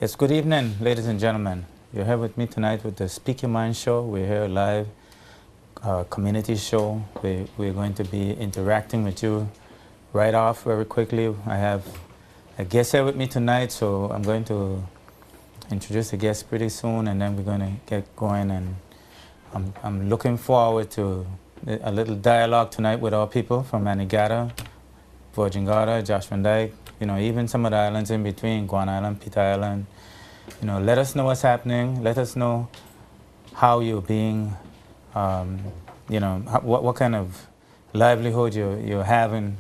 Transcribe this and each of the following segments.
Yes, good evening, ladies and gentlemen. You're here with me tonight with the Speak Your Mind show. We're here live, community show. We're going to be interacting with you right off very quickly. I have a guest here with me tonight, so I'm going to introduce the guest pretty soon, and then we're going to get going. And I'm looking forward to a little dialogue tonight with our people from Anegada, Virgin Gorda, Josh Van Dyke, even some of the islands in between, Guan Island, Peter Island. Let us know what's happening. Let us know how you're being, what kind of livelihood you're having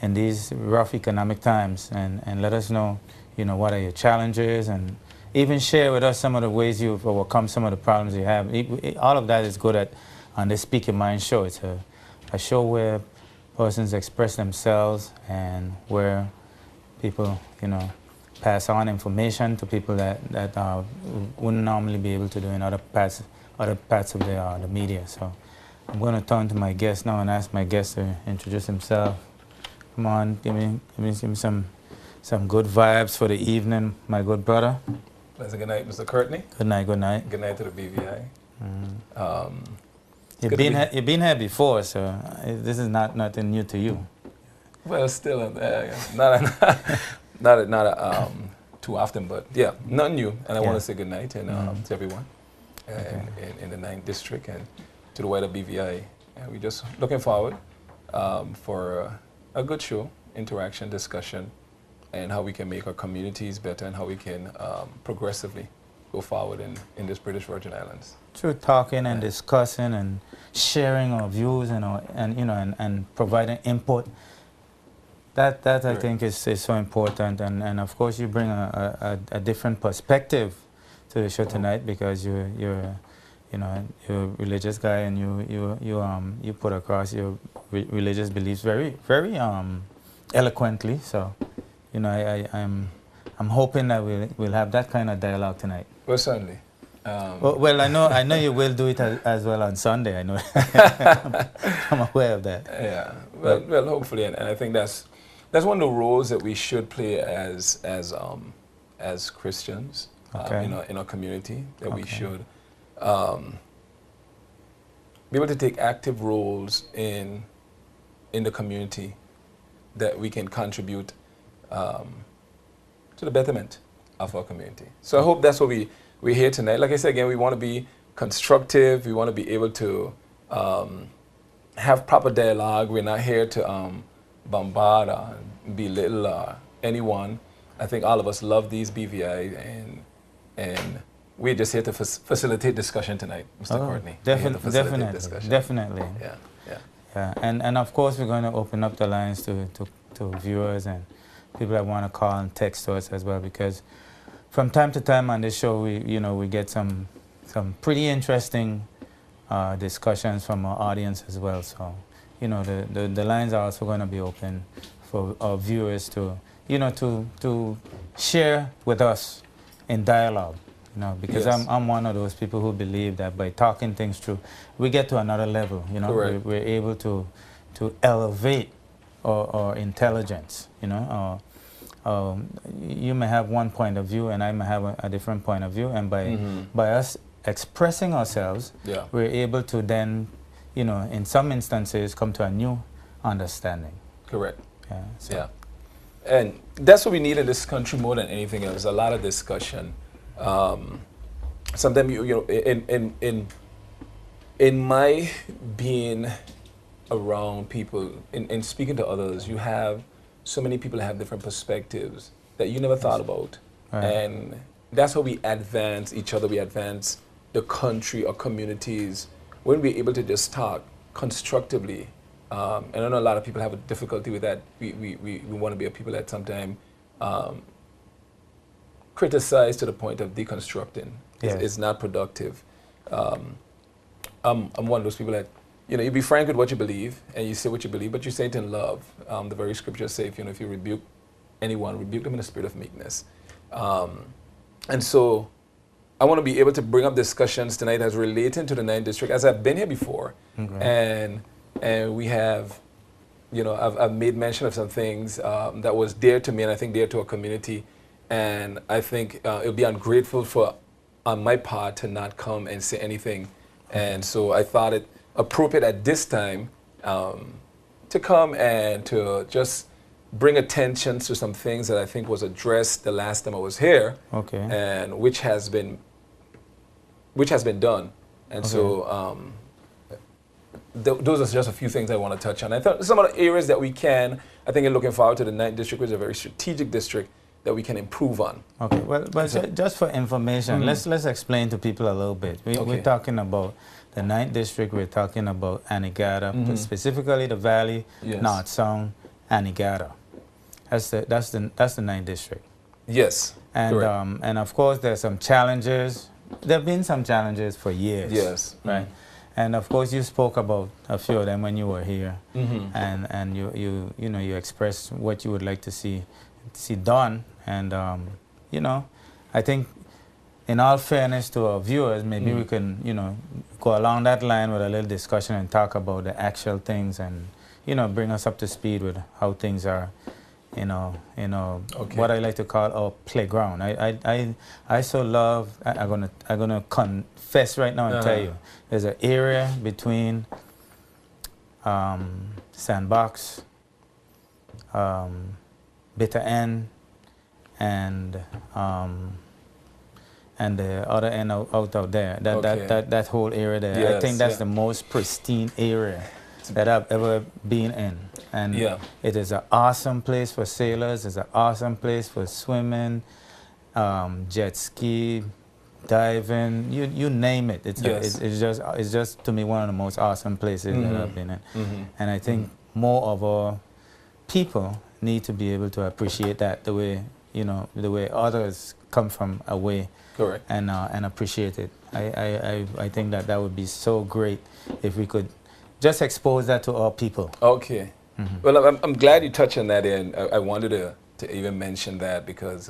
in these rough economic times. And let us know, what are your challenges, and even share with us some of the ways you've overcome some of the problems you have. All of that is good on the Speak Your Mind show. It's a show where persons express themselves and where people, pass on information to people that wouldn't normally be able to do in other parts of the media. So I'm going to turn to my guest now and ask my guest to introduce himself. Come on, give me some good vibes for the evening, my good brother. Pleasant good night, Mr. Courtney. Good night, good night. Good night to the BVI. You've been here before, so this is nothing new to you. Well, still, not too often, but yeah, nothing new. And I want to say good night to everyone in the 9th District and to the wider BVI. And we're just looking forward for a good show, interaction, discussion, and how we can make our communities better and how we can progressively go forward in this British Virgin Islands. Through talking and discussing and sharing our views and providing input. That I think is so important, and of course you bring a different perspective to the show tonight because you're a religious guy, and you put across your religious beliefs very eloquently. So I'm hoping that we'll have that kind of dialogue tonight. Well, certainly. Well, I know you will do it as well on Sunday. I know. I'm aware of that. Yeah. Well, hopefully, and I think that's one of the roles that we should play as Christians, in our community. That we should be able to take active roles in the community, that we can contribute to the betterment of our community. So I hope that's what we're here tonight. Like I said again, we want to be constructive. We want to be able to have proper dialogue. We're not here to bombard or belittle anyone. I think all of us love these BVI, and we're just here to facilitate discussion tonight, Mr. Courtney. Definitely. Yeah. And of course, we're going to open up the lines to viewers and people that want to call and text us as well, because from time to time on this show, we get some pretty interesting discussions from our audience as well. So, the lines are also going to be open for our viewers to share with us in dialogue. Because yes. I'm one of those people who believe that by talking things through, we get to another level. We're able to elevate our intelligence. You may have one point of view, and I may have a different point of view, and by us expressing ourselves, we're able to then, in some instances, come to a new understanding. Correct. Yeah. So. Yeah. And that's what we need in this country more than anything else. A lot of discussion. Sometimes in my being around people, in speaking to others, you have so many people that have different perspectives that you never thought about. Right. And that's how we advance each other. We advance the country or communities when we're able to just talk constructively. And I know a lot of people have a difficulty with that. We want to be a people that sometimes criticize to the point of deconstructing. Yes. It's not productive. I'm one of those people that, you be frank with what you believe, and you say what you believe, but you say it in love. The very scriptures say, if you rebuke anyone, rebuke them in the spirit of meekness. And so I want to be able to bring up discussions tonight as relating to the 9th District, as I've been here before. Okay. And we have, I've made mention of some things that was dear to me, and I think dear to our community. and I think it would be ungrateful on my part to not come and say anything. And so I thought it appropriate at this time to come and to just bring attention to some things that I think was addressed the last time I was here, Okay. and which has been done. And Okay. so those are just a few things I want to touch on. I thought some of the areas that we can, I think, in looking forward to the 9th district, which is a very strategic district that we can improve on. Okay. Well, So- just for information, Mhm. let's explain to people a little bit. We're Okay. talking about the 9th district. We're talking about Anegada, Mhm. specifically the Valley, Yes. North Sound, Anegada. That's the 9th district. Yes. And correct. and of course there's some challenges. There've been some challenges for years. Yes. Right. And of course you spoke about a few of them when you were here, Mm-hmm. and you expressed what you would like to see done. And I think in all fairness to our viewers, maybe we can go along that line with a little discussion and talk about the actual things and bring us up to speed with how things are. Okay. What I like to call our playground. I so love. I'm gonna confess right now and tell you, there's an area between Sandbox, Bitter End, and the other end out there. That whole area there. I Yes, think that's yeah. the most pristine area that I've ever been in. And Yeah. it is an awesome place for sailors. It's an awesome place for swimming, jet ski, diving. You name it. Yes. It's just to me one of the most awesome places that I've been in. Mm-hmm. And I think more of our people need to be able to appreciate that the way others come from away Correct. and appreciate it. I think that would be so great if we could just expose that to our people. Okay. Mhm. Well, I'm glad you touched on that, and I wanted to even mention that because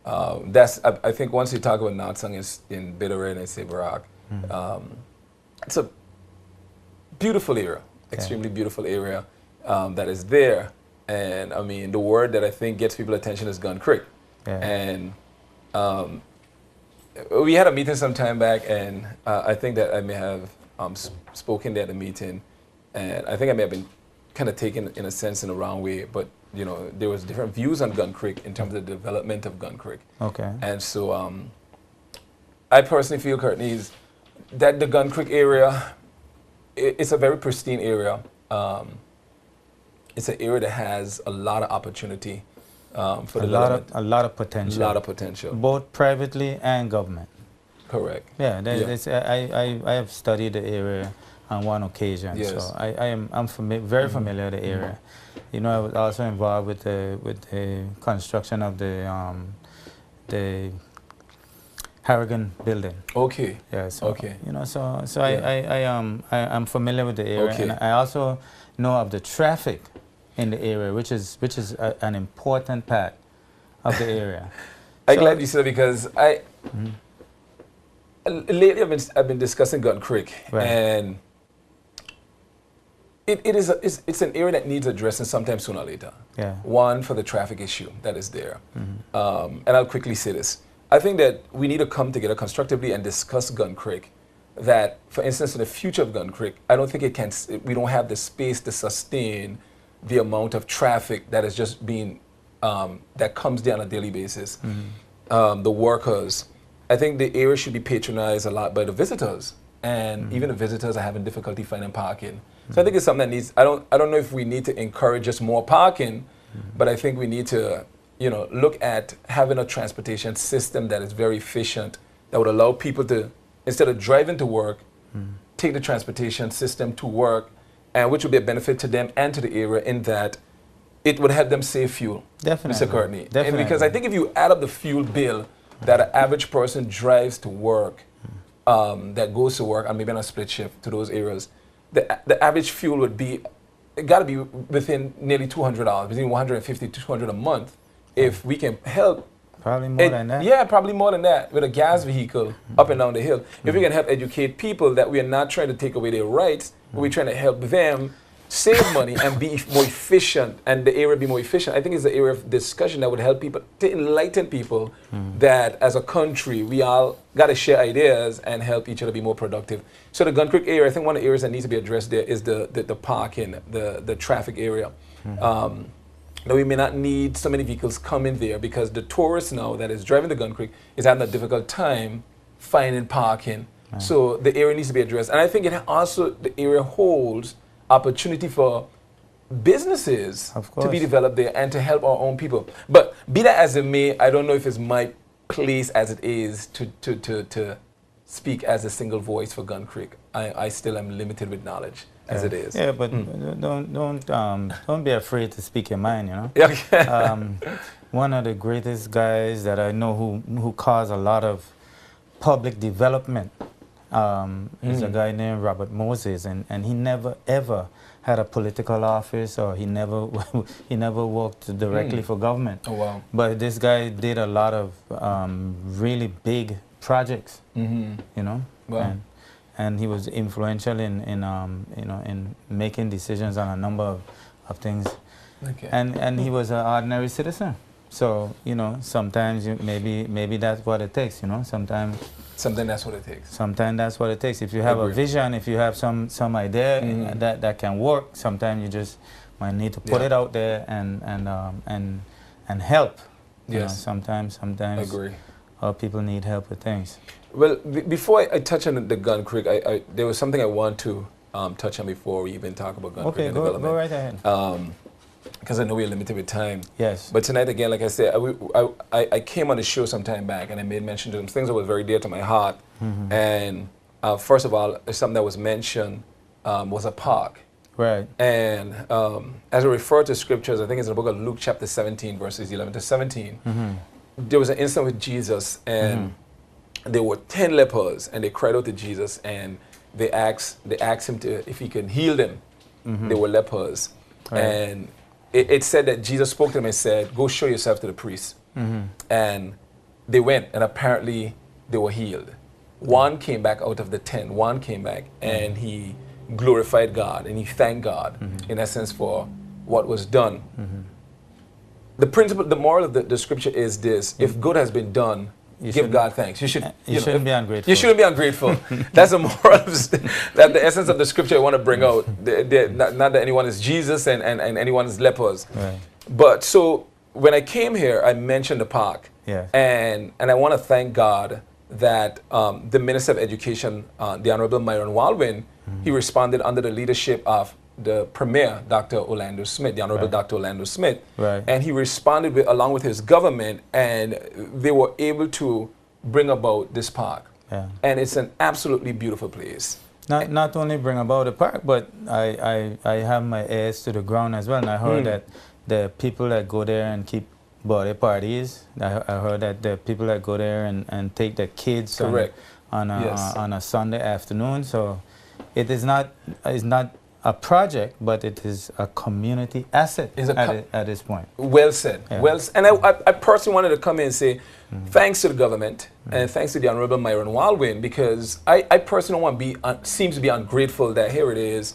I think once you talk about Natsang in Bitterroot and Sibarak, it's a beautiful area, extremely beautiful area that is there. And I mean, the word that I think gets people attention is Gun Creek. Yeah. And we had a meeting some time back, and I think that I may have spoken there at the meeting, and I think I may have been kind of taken in a sense in the wrong way, but there was different views on Gun Creek in terms of the development of Gun Creek. Okay. And so I personally feel, Courtney, that the Gun Creek area, it's a very pristine area. It's an area that has a lot of opportunity for development. A lot of potential. A lot of potential. Both privately and government. Correct. Yeah, Yeah. I have studied the area on one occasion, Yes. so I'm very familiar with the area. I was also involved with the construction of the Harrigan building. Okay. Yeah, so Okay. I'm familiar with the area, Okay. and I also know of the traffic in the area, which is an important part of the area. I'm So- glad you said that because lately I've been discussing Gun Creek, Right. and it's an area that needs addressing sometime sooner or later. Yeah. One, for the traffic issue that is there. And I'll quickly say this. I think that we need to come together constructively and discuss Gun Creek. That, for instance, in the future of Gun Creek, I don't think we don't have the space to sustain the amount of traffic that is just being, that comes there on a daily basis. The workers. I think the area should be patronized a lot by the visitors. And even the visitors are having difficulty finding parking. So I think it's something that needs, I don't know if we need to encourage just more parking, but I think we need to, look at having a transportation system that is very efficient, that would allow people to, instead of driving to work, take the transportation system to work, and which would be a benefit to them and to the area in that it would help them save fuel. Definitely. Mr. Courtney. And Definitely. because I think if you add up the fuel bill that an average person drives to work, that goes to work and maybe on a split shift to those areas, the average fuel would be, it got to be within nearly $200, between $150 to $200 a month, if we can help. Probably more than that. Yeah, probably more than that with a gas vehicle up and down the hill. If we can help educate people that we are not trying to take away their rights, but we're trying to help them save money and be more efficient, and the area be more efficient. I think it's the area of discussion that would help people, to enlighten people that as a country, we all got to share ideas and help each other be more productive. So the Gun Creek area, I think one of the areas that needs to be addressed there is the parking, the traffic area. Now we may not need so many vehicles coming there because the tourist now that is driving the Gun Creek is having a difficult time finding parking. So the area needs to be addressed. And I think it also, the area holds opportunity for businesses to be developed there and to help our own people. But be that as it may, I don't know if it's my place as it is to speak as a single voice for Gun Creek. I still am limited with knowledge as it is. Yeah, but don't be afraid to speak your mind, you know? One of the greatest guys that I know who caused a lot of public development is a guy named Robert Moses, and he never ever had a political office, or he never worked directly for government. Oh wow! But this guy did a lot of really big projects, you know, and he was influential in making decisions on a number of things. Okay. And he was an ordinary citizen. So, you know, sometimes maybe that's what it takes, you know, sometimes that's what it takes. Sometimes that's what it takes. If you have a vision, if you have some idea that can work, sometimes you just might need to put it out there and help. You know, sometimes people need help with things. Well, before I touch on the Gun Creek, there was something I want to touch on before we even talk about Gun Creek and development. Go right ahead. Because I know we're limited with time. Yes. But tonight, again, like I said, I came on the show some time back, and I made mention to some things that was very dear to my heart. And first of all, something that was mentioned was a park. Right. And as I refer to scriptures, I think it's in the book of Luke chapter 17, verses 11 to 17. There was an incident with Jesus, and there were 10 lepers, and they cried out to Jesus, and they asked him if he could heal them. They were lepers. Right. And it said that Jesus spoke to them and said, go show yourself to the priest. And they went, and apparently they were healed. One came back out of the 10. One came back, and he glorified God, and he thanked God, in essence, for what was done. The principle, the moral of the scripture is this: if good has been done, give God thanks. You shouldn't be ungrateful. You shouldn't be ungrateful. That's the moral, that the essence of the scripture I want to bring out. Not that anyone is Jesus and anyone is lepers. Right. But so when I came here, I mentioned the park. Yes. And I want to thank God that the Minister of Education, the Honorable Myron Walwyn, he responded under the leadership of the Premier, Dr. Orlando Smith, the Honorable Dr. Orlando Smith. Right. And he responded along with his government, and they were able to bring about this park. Yeah. And it's an absolutely beautiful place. Not only bring about the park, but I have my ears to the ground as well. And I heard that the people that go there and keep birthday parties, I heard that the people that go there and take their kids on a Sunday afternoon. So it is not a project, but it is a community asset at this point. Well said. Yeah. Well, and I personally wanted to come in and say thanks to the government and thanks to the Honorable Myron Walwyn, because I personally want to be seems to be ungrateful that here it is,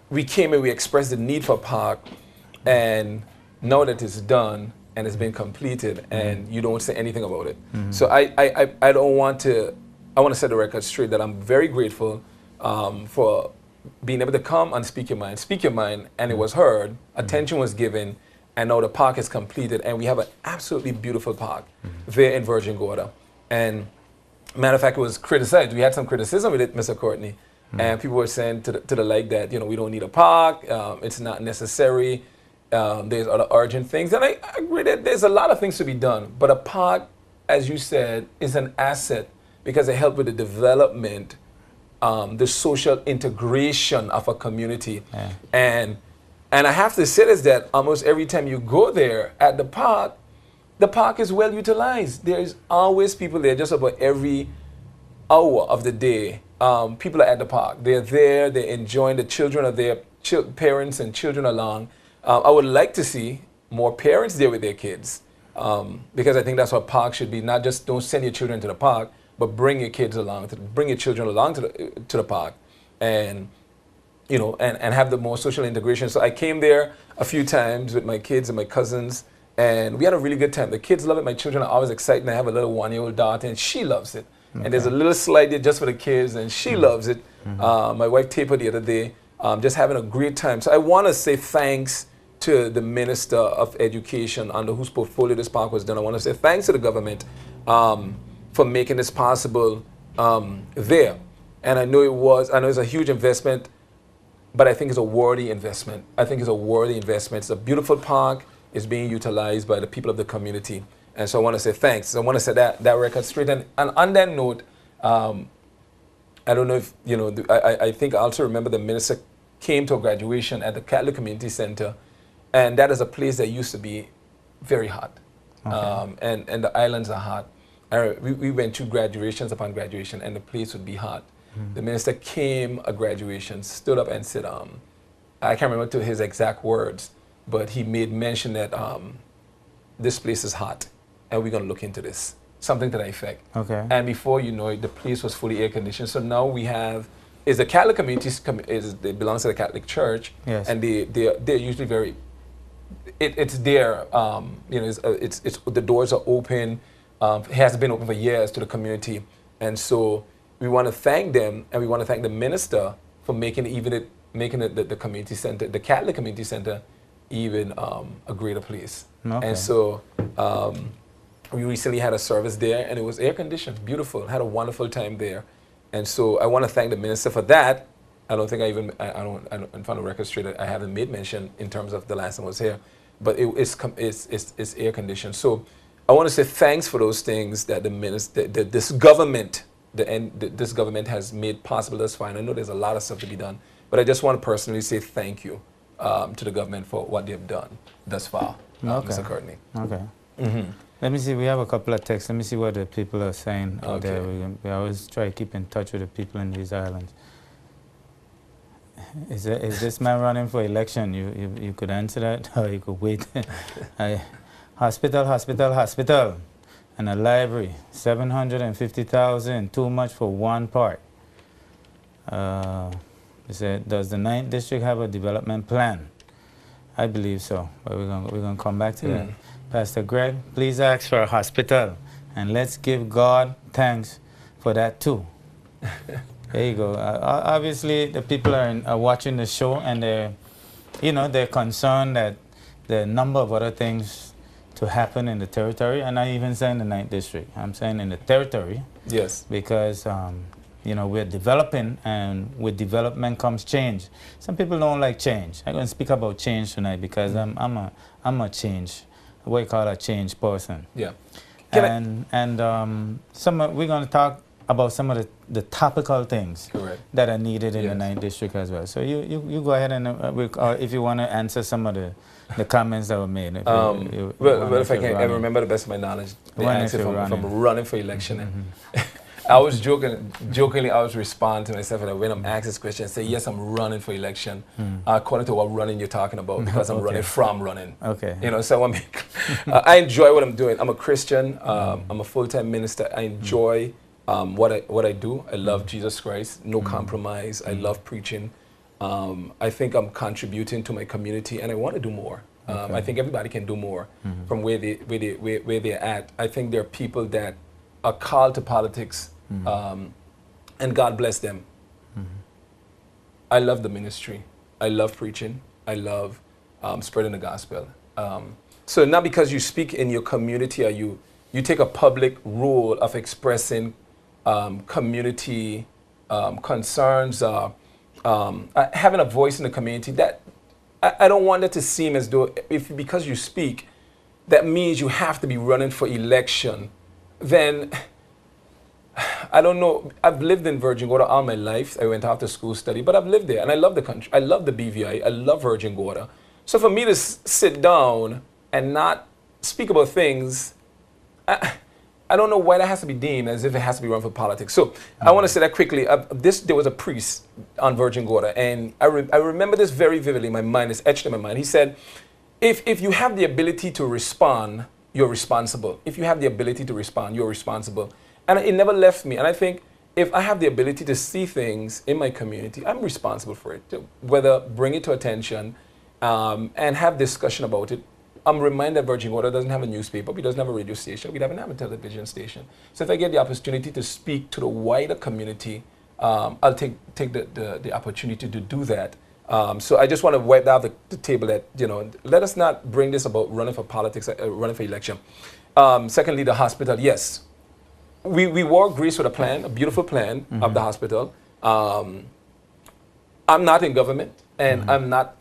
we came and we expressed the need for a park, and now that it's done and it's been completed, and you don't say anything about it. So I don't want to. I want to set the record straight that I'm very grateful for being able to come and speak your mind, and it was heard, attention was given, and now the park is completed, and we have an absolutely beautiful park there in Virgin Gorda. And matter of fact, it was criticized. We had some criticism with it, Mr. Courtney, and people were saying to the like that, you know, we don't need a park, it's not necessary, there's other urgent things, and I agree that there's a lot of things to be done, but a park, as you said, is an asset because it helps with the development, the social integration of a community. Yeah. And I have to say this, that almost every time you go there at the park is well utilized. There's always people there just about every hour of the day. People are at the park. They're there, they're enjoying, the children are there, parents and children along. I would like to see more parents there with their kids, because I think that's what parks should be. Not just don't send your children to the park, but bring your kids along, bring your children along to the park. And you know, and have the more social integration. So I came there a few times with my kids and my cousins, and we had a really good time. The kids love it. My children are always excited. I have a little 1-year-old daughter, and she loves it. Okay. And there's a little slide there just for the kids, and she loves it. My wife tapered the other day, just having a great time. So I want to say thanks to the Minister of Education, under whose portfolio this park was done. I want to say thanks to the government for making this possible there. And I know it's a huge investment, but I think it's a worthy investment. It's a beautiful park. It's being utilized by the people of the community. And so I want to say thanks. I want to set that record straight. And on that note, I don't know if, you know, I think I also remember the minister came to a graduation at the Catholic Community Center, and that is a place that used to be very hot. Okay. And the islands are hot. We went to graduations upon graduation, and the place would be hot. The minister came a graduation, stood up and said, I can't remember his exact words, but he made mention that this place is hot, and we're going to look into this. Something to that effect. Okay. And before you know it, the place was fully air conditioned. So now we have, is the Catholic community, it belongs to the Catholic Church, yes. And they're usually very, it's there, you know, it's the doors are open. It has been open for years to the community, and so we want to thank them, and we want to thank the minister for making the community center, the Catholic Community Center, even a greater place. Okay. And so we recently had a service there, and it was air conditioned, beautiful. Had a wonderful time there, and so I want to thank the minister for that. I don't think in front of record straight, I haven't made mention in terms of the last time I was here, but it's air conditioned. So I want to say thanks for those things that the minister, this government has made possible thus far. And I know there's a lot of stuff to be done, but I just want to personally say thank you to the government for what they've done thus far, okay. Mr. Courtney. Okay. Mm-hmm. Let me see, we have a couple of texts. Let me see what the people are saying out there. We always try to keep in touch with the people in these islands. Is this man running for election? You could answer that, or you could wait. Hospital, and a library. 750,000, too much for one part. He said, does the 9th district have a development plan? I believe so, but we're gonna come back to that. Pastor Greg, please ask for a hospital, and let's give God thanks for that too. There you go. Obviously, the people are watching the show, and they're concerned that the number of other things to happen in the territory, and not even saying the 9th district. I'm saying in the territory. Yes. Because we're developing, and with development comes change. Some people don't like change. I'm going to speak about change tonight because I'm a change, what you call a change person. Yeah. We're going to talk about some of the topical things that are needed in the 9th district as well. So you go ahead and if you want to answer some of the comments that were made. If I can remember the best of my knowledge, the answer from running for election. I was jokingly, I was responding to myself, and when I'm asked this question, I say, yes, I'm running for election, according to what running you're talking about, because I'm running from running. Okay. So I enjoy what I'm doing. I'm a Christian. I'm a full-time minister. I enjoy what I do. I love Jesus Christ, no compromise. I love preaching. I think I'm contributing to my community, and I want to do more. I think everybody can do more from where they're at. I think there are people that are called to politics, and God bless them. I love the ministry. I love preaching. I love spreading the gospel. So not because you speak in your community or you take a public role of expressing community concerns, having a voice in the community, that I don't want it to seem as though because you speak, that means you have to be running for election. Then I don't know. I've lived in Virgin Gorda all my life. I went off to school study, but I've lived there, and I love the country. I love the BVI. I love Virgin Gorda. So for me to sit down and not speak about things, I don't know why that has to be deemed as if it has to be run for politics. So I want to say that quickly. There was a priest on Virgin Gorda, and I remember this very vividly in my mind. It's etched in my mind. He said, if you have the ability to respond, you're responsible. If you have the ability to respond, you're responsible. And it never left me. And I think if I have the ability to see things in my community, I'm responsible for it. Whether bring it to attention and have discussion about it. I'm reminded that Virgin Water doesn't have a newspaper, we doesn't have a radio station, we doesn't have a television station. So if I get the opportunity to speak to the wider community, I'll take the opportunity to do that. So I just want to wipe that off the table that, let us not bring this about running for politics, running for election. Secondly, the hospital, yes. We wore grace with a plan, a beautiful plan of the hospital. I'm not in government, and I'm not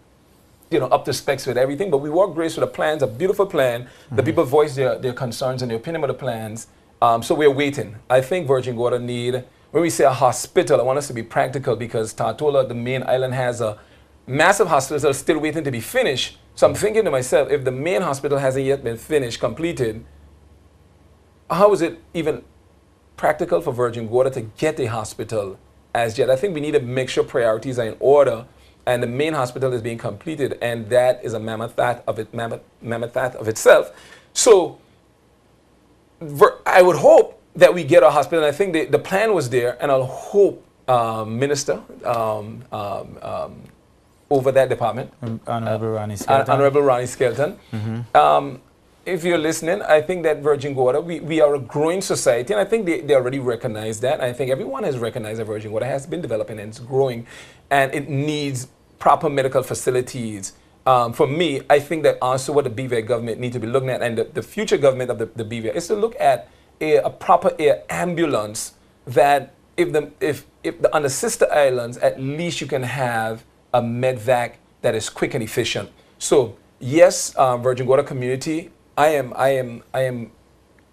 up to specs with everything, but we wore grace with a plan, a beautiful plan. The people voiced their concerns and their opinion of the plans. So we're waiting. I think Virgin Water need, when we say a hospital, I want us to be practical because Tortola, the main island, has a massive hospital still waiting to be finished. So I'm thinking to myself, if the main hospital hasn't yet been finished, completed, how is it even practical for Virgin Water to get a hospital as yet? I think we need to make sure priorities are in order and the main hospital is being completed, and that is a mammoth act of itself. So I would hope that we get a hospital, and I think the plan was there, and I'll hope Minister over that department, Honorable Ronnie Skelton. Honorable Ronnie Skelton. If you're listening, I think that Virgin Water, we are a growing society, and I think they already recognize that. I think everyone has recognized that Virgin Water has been developing and it's growing, and it needs proper medical facilities. For me, I think that also what the BVI government needs to be looking at, and the future government of the BVI, is to look at a proper air ambulance that on the sister islands, at least you can have a medvac that is quick and efficient. So yes, Virgin Water community, I am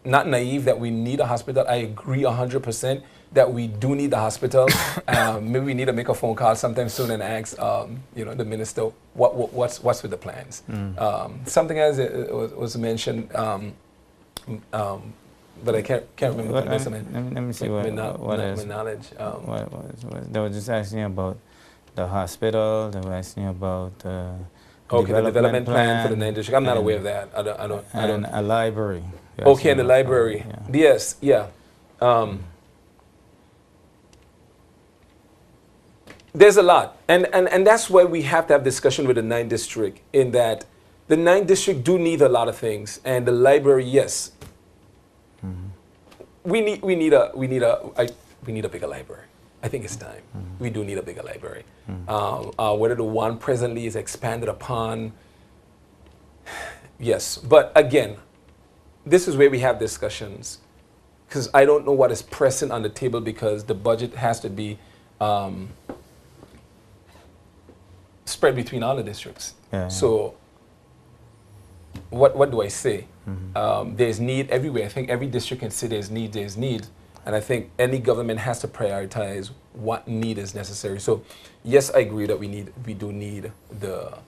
not naive that we need a hospital. I agree 100% that we do need the hospital. Maybe we need to make a phone call sometime soon and ask, the minister what's with the plans. Something else was mentioned, but I can't remember. Let me see what else. Knowledge. They were just asking about the hospital. They were asking about. Okay, the development plan for the 9th district. I'm not aware of that. I don't. And a library. Okay, and the library. Yes, yeah. There's a lot, and that's why we have to have discussion with the 9th district. In that, the 9th district do need a lot of things, and the library, yes. We need a bigger library. I think it's time. We do need a bigger library. Whether the one presently is expanded upon, yes. But again, this is where we have discussions, because I don't know what is pressing on the table, because the budget has to be spread between all the districts. So what do I say? There's need everywhere. I think every district can say there's need. And I think any government has to prioritize what need is necessary. So yes, I agree that we do need the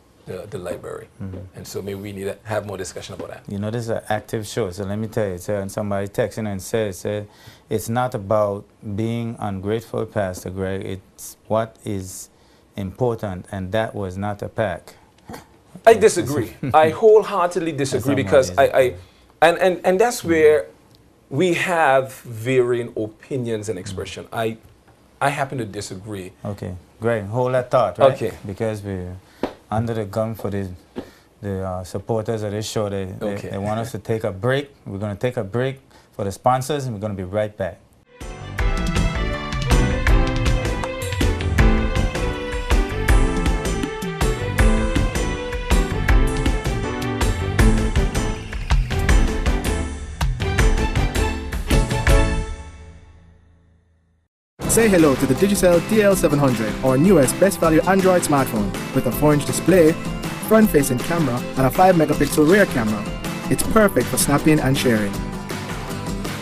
library. And so maybe we need to have more discussion about that. This is an active show, so let me tell you, somebody texting and said, it's not about being ungrateful, Pastor Greg, it's what is important, and that was not a pack. I disagree. I wholeheartedly disagree, because and that's where we have varying opinions and expression. I happen to disagree. Okay, great. Hold that thought, right? Okay. Because we're under the gun for the supporters of this show. They want us to take a break. We're going to take a break for the sponsors, and we're going to be right back. Say hello to the Digicel DL700, our newest best value Android smartphone with a 4-inch display, front-facing camera, and a 5-megapixel rear camera. It's perfect for snapping and sharing.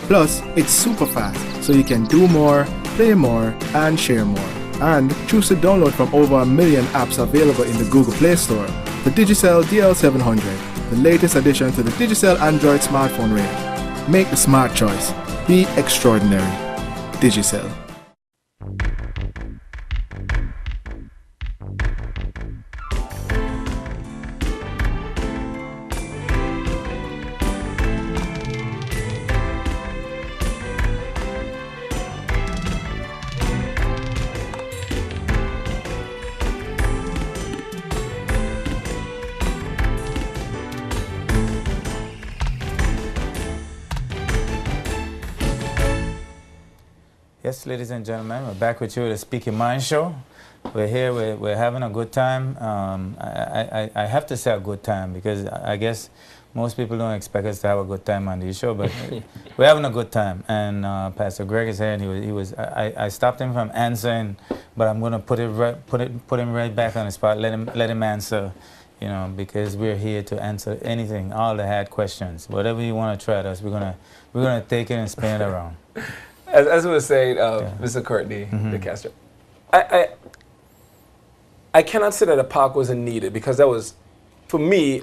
Plus, it's super fast, so you can do more, play more, and share more. And choose to download from over 1 million apps available in the Google Play Store. The Digicel DL700, the latest addition to the Digicel Android smartphone range. Make the smart choice. Be extraordinary. Digicel. Yes, ladies and gentlemen, we're back with you at the Speak Your Mind show. We're here, we're having a good time. I have to say a good time because I guess most people don't expect us to have a good time on this show, but we're having a good time. And Pastor Greg is here, and I stopped him from answering, but I'm going to put him right back on the spot. Let him answer, you know, because we're here to answer anything, all the hard questions, whatever you want to try at us. We're gonna take it and spin it around. As I was saying, Mr. Courtney De Castro, I cannot say that a park wasn't needed because that was, for me,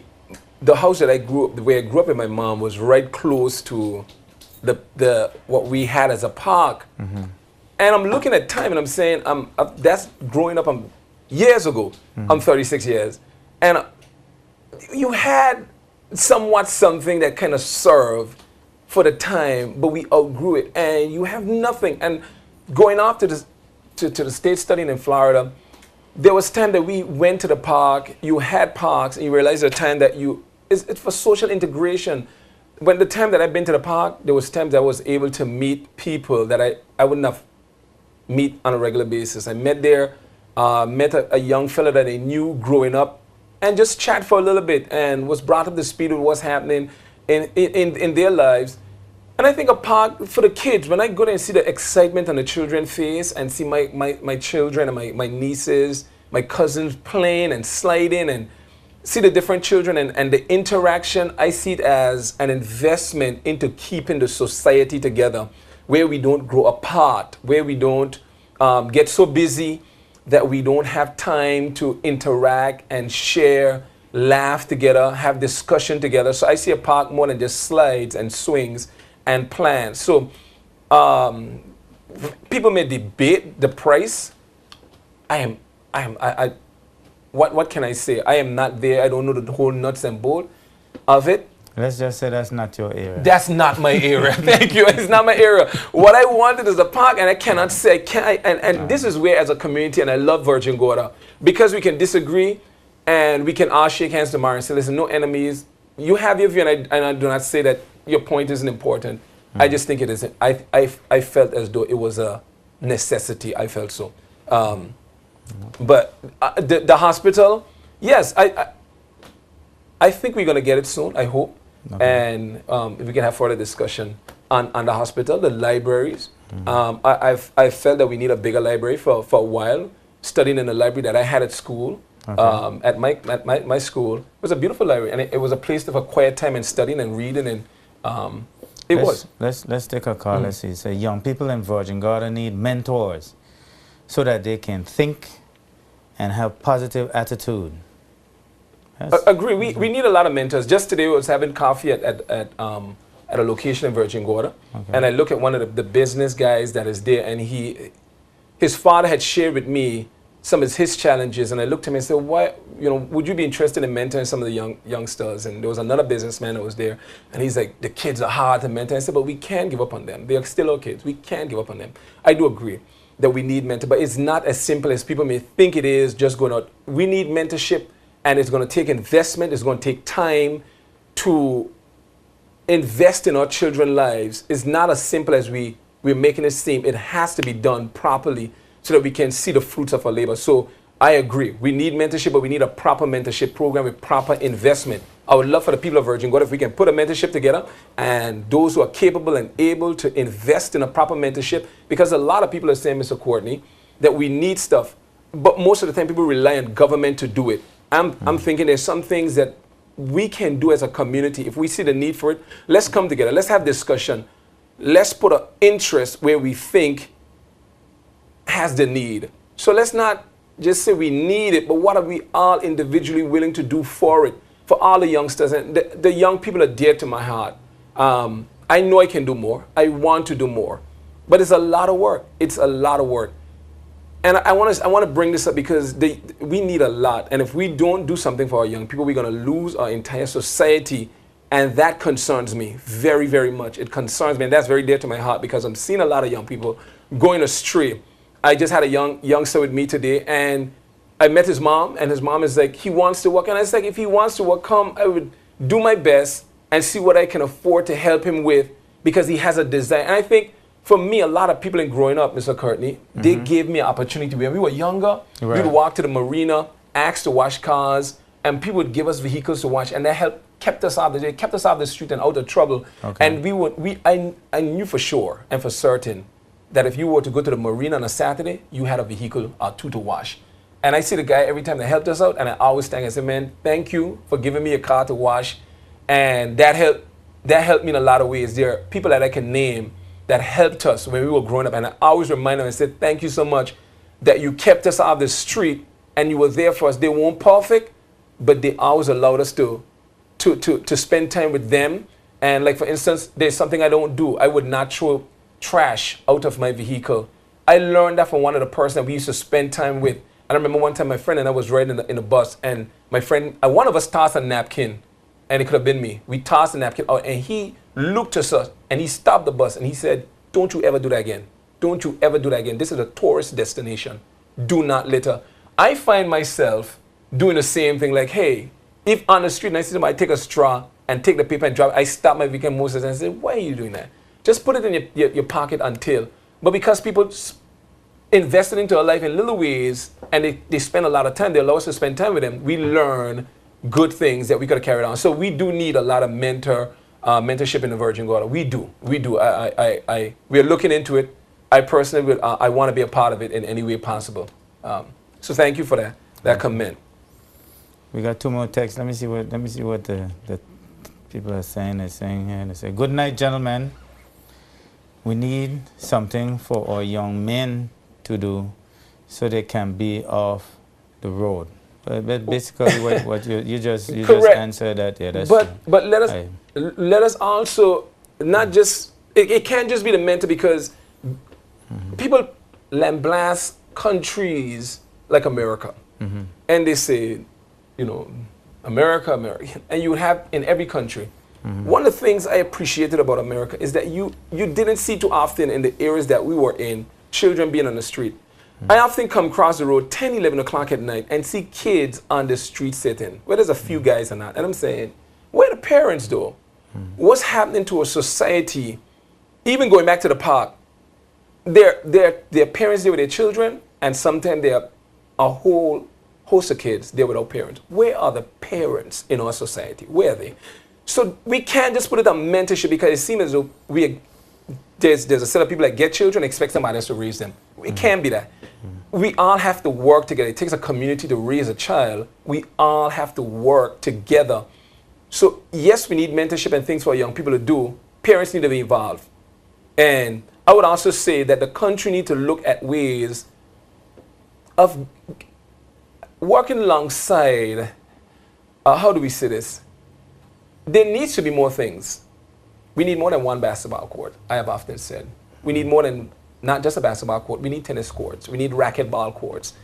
the house that I grew up, the way I grew up with my mom was right close to the what we had as a park. And I'm looking at time and I'm saying, that's growing up years ago. I'm 36 years. And you had somewhat something that kind of served for the time, but we outgrew it. And you have nothing. And going off to the state studying in Florida, there was time that we went to the park, you had parks, and you realized the time that it's for social integration. When the time that I've been to the park, there was times I was able to meet people that I wouldn't have meet on a regular basis. I met there, met a young fella that I knew growing up, and just chat for a little bit, and was brought up to speed with what's happening in their lives. And I think a park for the kids, when I go there and see the excitement on the children's face and see my children and my nieces, my cousins playing and sliding and see the different children and the interaction, I see it as an investment into keeping the society together, where we don't grow apart, where we don't get so busy that we don't have time to interact and share, laugh together, have discussion together. So I see a park more than just slides and swings and plans. So people may debate the price. What can I say? I am not there. I don't know the whole nuts and bolts of it. Let's just say that's not your area. That's not my area. Thank you. It's not my area. What I wanted is a park, and I cannot say, this is where, as a community, and I love Virgin Gorda, because we can disagree and we can all shake hands tomorrow and say, listen, no enemies. You have your view, and I do not say that your point isn't important. I just think it isn't. I felt as though it was a necessity. I felt so. But the hospital, yes, I think we're going to get it soon, I hope. Okay. And if we can have further discussion on the hospital, the libraries. I felt that we need a bigger library for a while, studying in the library that I had at school. Okay. At my school. It was a beautiful library, and it was a place for quiet time and studying and reading, and Let's take a call. Let's see. Say, young people in Virgin Gorda need mentors so that they can think and have positive attitude. Yes? Agree. We need a lot of mentors. Just today I was having coffee at a location in Virgin Gorda, and I look at one of the business guys that is there, and his father had shared with me some of his challenges, and I looked at him and said, why, would you be interested in mentoring some of the youngsters? And there was another businessman that was there, and he's like, the kids are hard to mentor. I said, but we can't give up on them. They are still our kids. We can't give up on them. I do agree that we need mentor, but it's not as simple as people may think it is, just going out. We need mentorship, and it's going to take investment. It's going to take time to invest in our children's lives. It's not as simple as we're making it seem. It has to be done properly so that we can see the fruits of our labor. So I agree. We need mentorship, but we need a proper mentorship program with proper investment. I would love for the people of Virgin Gorda if we can put a mentorship together, and those who are capable and able to invest in a proper mentorship, because a lot of people are saying, Mr. Courtney, that we need stuff, but most of the time people rely on government to do it. I'm thinking there's some things that we can do as a community. If we see the need for it, let's come together. Let's have discussion. Let's put an interest where we think has the need. So let's not just say we need it, but what are we all individually willing to do for it, for all the youngsters? And the young people are dear to my heart. I know I can do more. I want to do more. But it's a lot of work. It's a lot of work. And I want to bring this up because we need a lot. And if we don't do something for our young people, we're going to lose our entire society. And that concerns me very, very much. It concerns me. And that's very dear to my heart because I'm seeing a lot of young people going astray. I just had a youngster with me today, and I met his mom, and his mom is like, he wants to work. And I was like, if he wants to work, come, I would do my best and see what I can afford to help him with because he has a desire. And I think for me, a lot of people in growing up, Mr. Courtney, they gave me an opportunity. When we were younger, Right. we'd walk to the marina, ask to wash cars, and people would give us vehicles to wash, and that kept us out of the street and out of trouble. Okay. And I knew for sure and for certain that if you were to go to the marina on a Saturday, you had a vehicle or two to wash. And I see the guy every time that helped us out, and I always thank him. I say, man, thank you for giving me a car to wash. And that helped me in a lot of ways. There are people that I can name that helped us when we were growing up. And I always remind them and said, thank you so much that you kept us out of the street and you were there for us. They weren't perfect, but they always allowed us to spend time with them. And like, for instance, there's something I don't do. I would not throw trash out of my vehicle. I learned that from one of the persons that we used to spend time with. And I remember one time my friend and I was riding in a bus, and my friend, one of us tossed a napkin, and it could have been me. We tossed the napkin out, and he looked at us, and he stopped the bus, and he said, don't you ever do that again. Don't you ever do that again. This is a tourist destination. Do not litter. I find myself doing the same thing, like, hey, if on the street and I see somebody take a straw and take the paper and drop it, I stop my vehicle most of the time and say, why are you doing that? Just put it in your pocket until. But because people invested into our life in little ways, and they spend a lot of time, they allow us to spend time with them, we learn good things that we could have carried on. So we do need a lot of mentorship in the Virgin Gorda. We do. We are looking into it. I personally I want to be a part of it in any way possible. So thank you for that comment. We got 2 more texts. Let me see what the people are saying. They're saying here. They say, "Good night, gentlemen. We need something for our young men to do, so they can be off the road." But basically, what you just answered that. Yeah, that's true. But let us also not just it can't just be the mentor, because people lambaste countries like America, and they say, you know, America, and you have in every country. One of the things I appreciated about America is that you didn't see too often in the areas that we were in, children being on the street. I often come across the road 10, 11 o'clock at night and see kids on the street sitting, where there's a few guys or not. And I'm saying, where are the parents though? What's happening to a society? Even going back to the park, their parents there with their children, and sometimes they're a whole host of kids there without parents. Where are the parents in our society? Where are they? So we can't just put it on mentorship, because it seems as though there's a set of people that get children and expect somebody else to raise them. It can't be that. We all have to work together. It takes a community to raise a child. We all have to work together. So yes, we need mentorship and things for young people to do. Parents need to be involved. And I would also say that the country needs to look at ways of working alongside, how do we say this? There needs to be more things. We need more than one basketball court, I have often said. We need more than not just a basketball court. We need tennis courts. We need racquetball courts.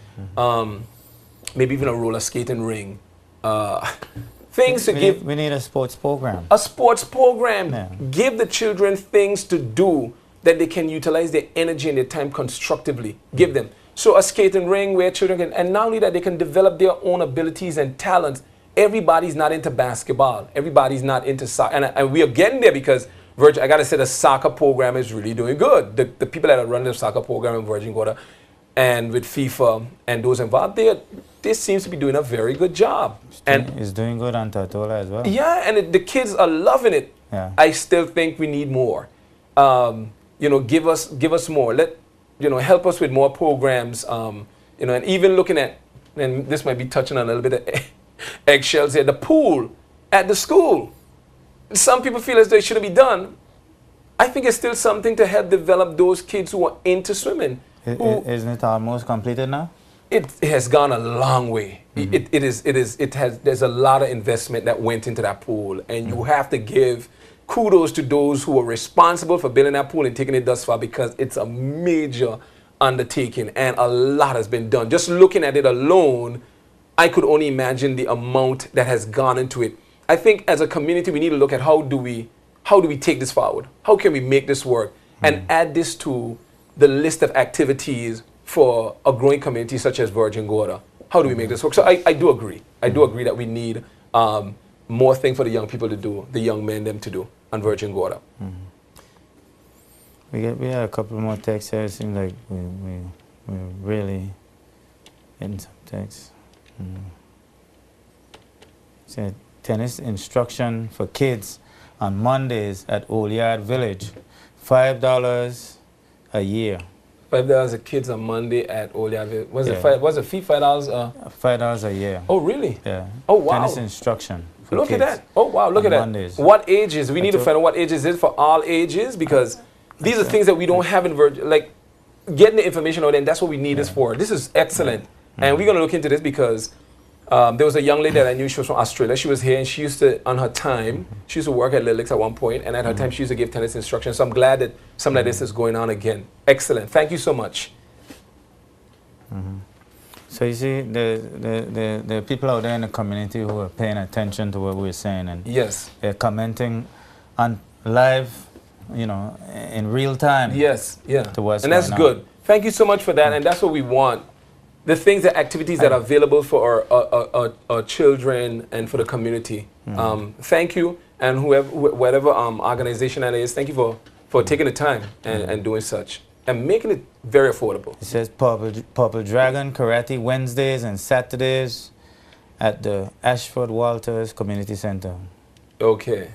Maybe even a roller skating ring. We need a sports program. A sports program. Yeah. Give the children things to do that they can utilize their energy and their time constructively. Give them. So a skating ring where children can, and not only that, they can develop their own abilities and talents. Everybody's not into basketball. Everybody's not into soccer. And we are getting there, because Virgin, I got to say, the soccer program is really doing good. The people that are running the soccer program in Virgin Gorda and with FIFA and those involved, they seems to be doing a very good job. It's doing good on Tortola as well. Yeah, and the kids are loving it. Yeah. I still think we need more. Give us more. Help us with more programs. And even looking at, and this might be touching on a little bit of eggshells here, the pool at the school. Some people feel as though it shouldn't be done. I think it's still something to help develop those kids who are into swimming. Isn't it almost completed now? It has gone a long way. There's a lot of investment that went into that pool, and you have to give kudos to those who are responsible for building that pool and taking it thus far, because it's a major undertaking and a lot has been done. Just looking at it alone, I could only imagine the amount that has gone into it. I think as a community, we need to look at how do we take this forward? How can we make this work? And add this to the list of activities for a growing community such as Virgin Gorda. How do we make this work? So I do agree. I do agree that we need more things for the young people to do, the young men them to do on Virgin Gorda. we had a couple more texts here. It seems like we're really getting some texts. Said tennis instruction for kids on Mondays at Old Yard Village, $5 a year. $5 a kids on Monday at Old Yard Village. Was Yeah. the fee $5? $5 a year. Oh, really? Yeah. Oh, wow. Tennis instruction for Look kids. at that. Oh, wow, look on at Mondays. that. What ages? We need to told- find out what ages is it for all ages, because these are things that we don't have in Virgin. Like, getting the information out there, and that's what we need this for. This is excellent. And we're going to look into this because there was a young lady that I knew. She was from Australia. She was here, and she used to, on her time, she used to work at Lilix at one point, and at her time, she used to give tennis instruction. So I'm glad that something like this is going on again. Excellent. Thank you so much. So you see, the people out there in the community who are paying attention to what we're saying, and Yes. they're commenting on live, you know, in real time. Yes. Yeah. To what's And that's going on. good. Thank you so much for that. And that's what we want. The things, the activities that are available for our children and for the community. Thank you. And whatever organization that is, thank you for taking the time and doing such. And making it very affordable. It says Purple Dragon Karate Wednesdays and Saturdays at the Ashford Walters Community Center. Okay.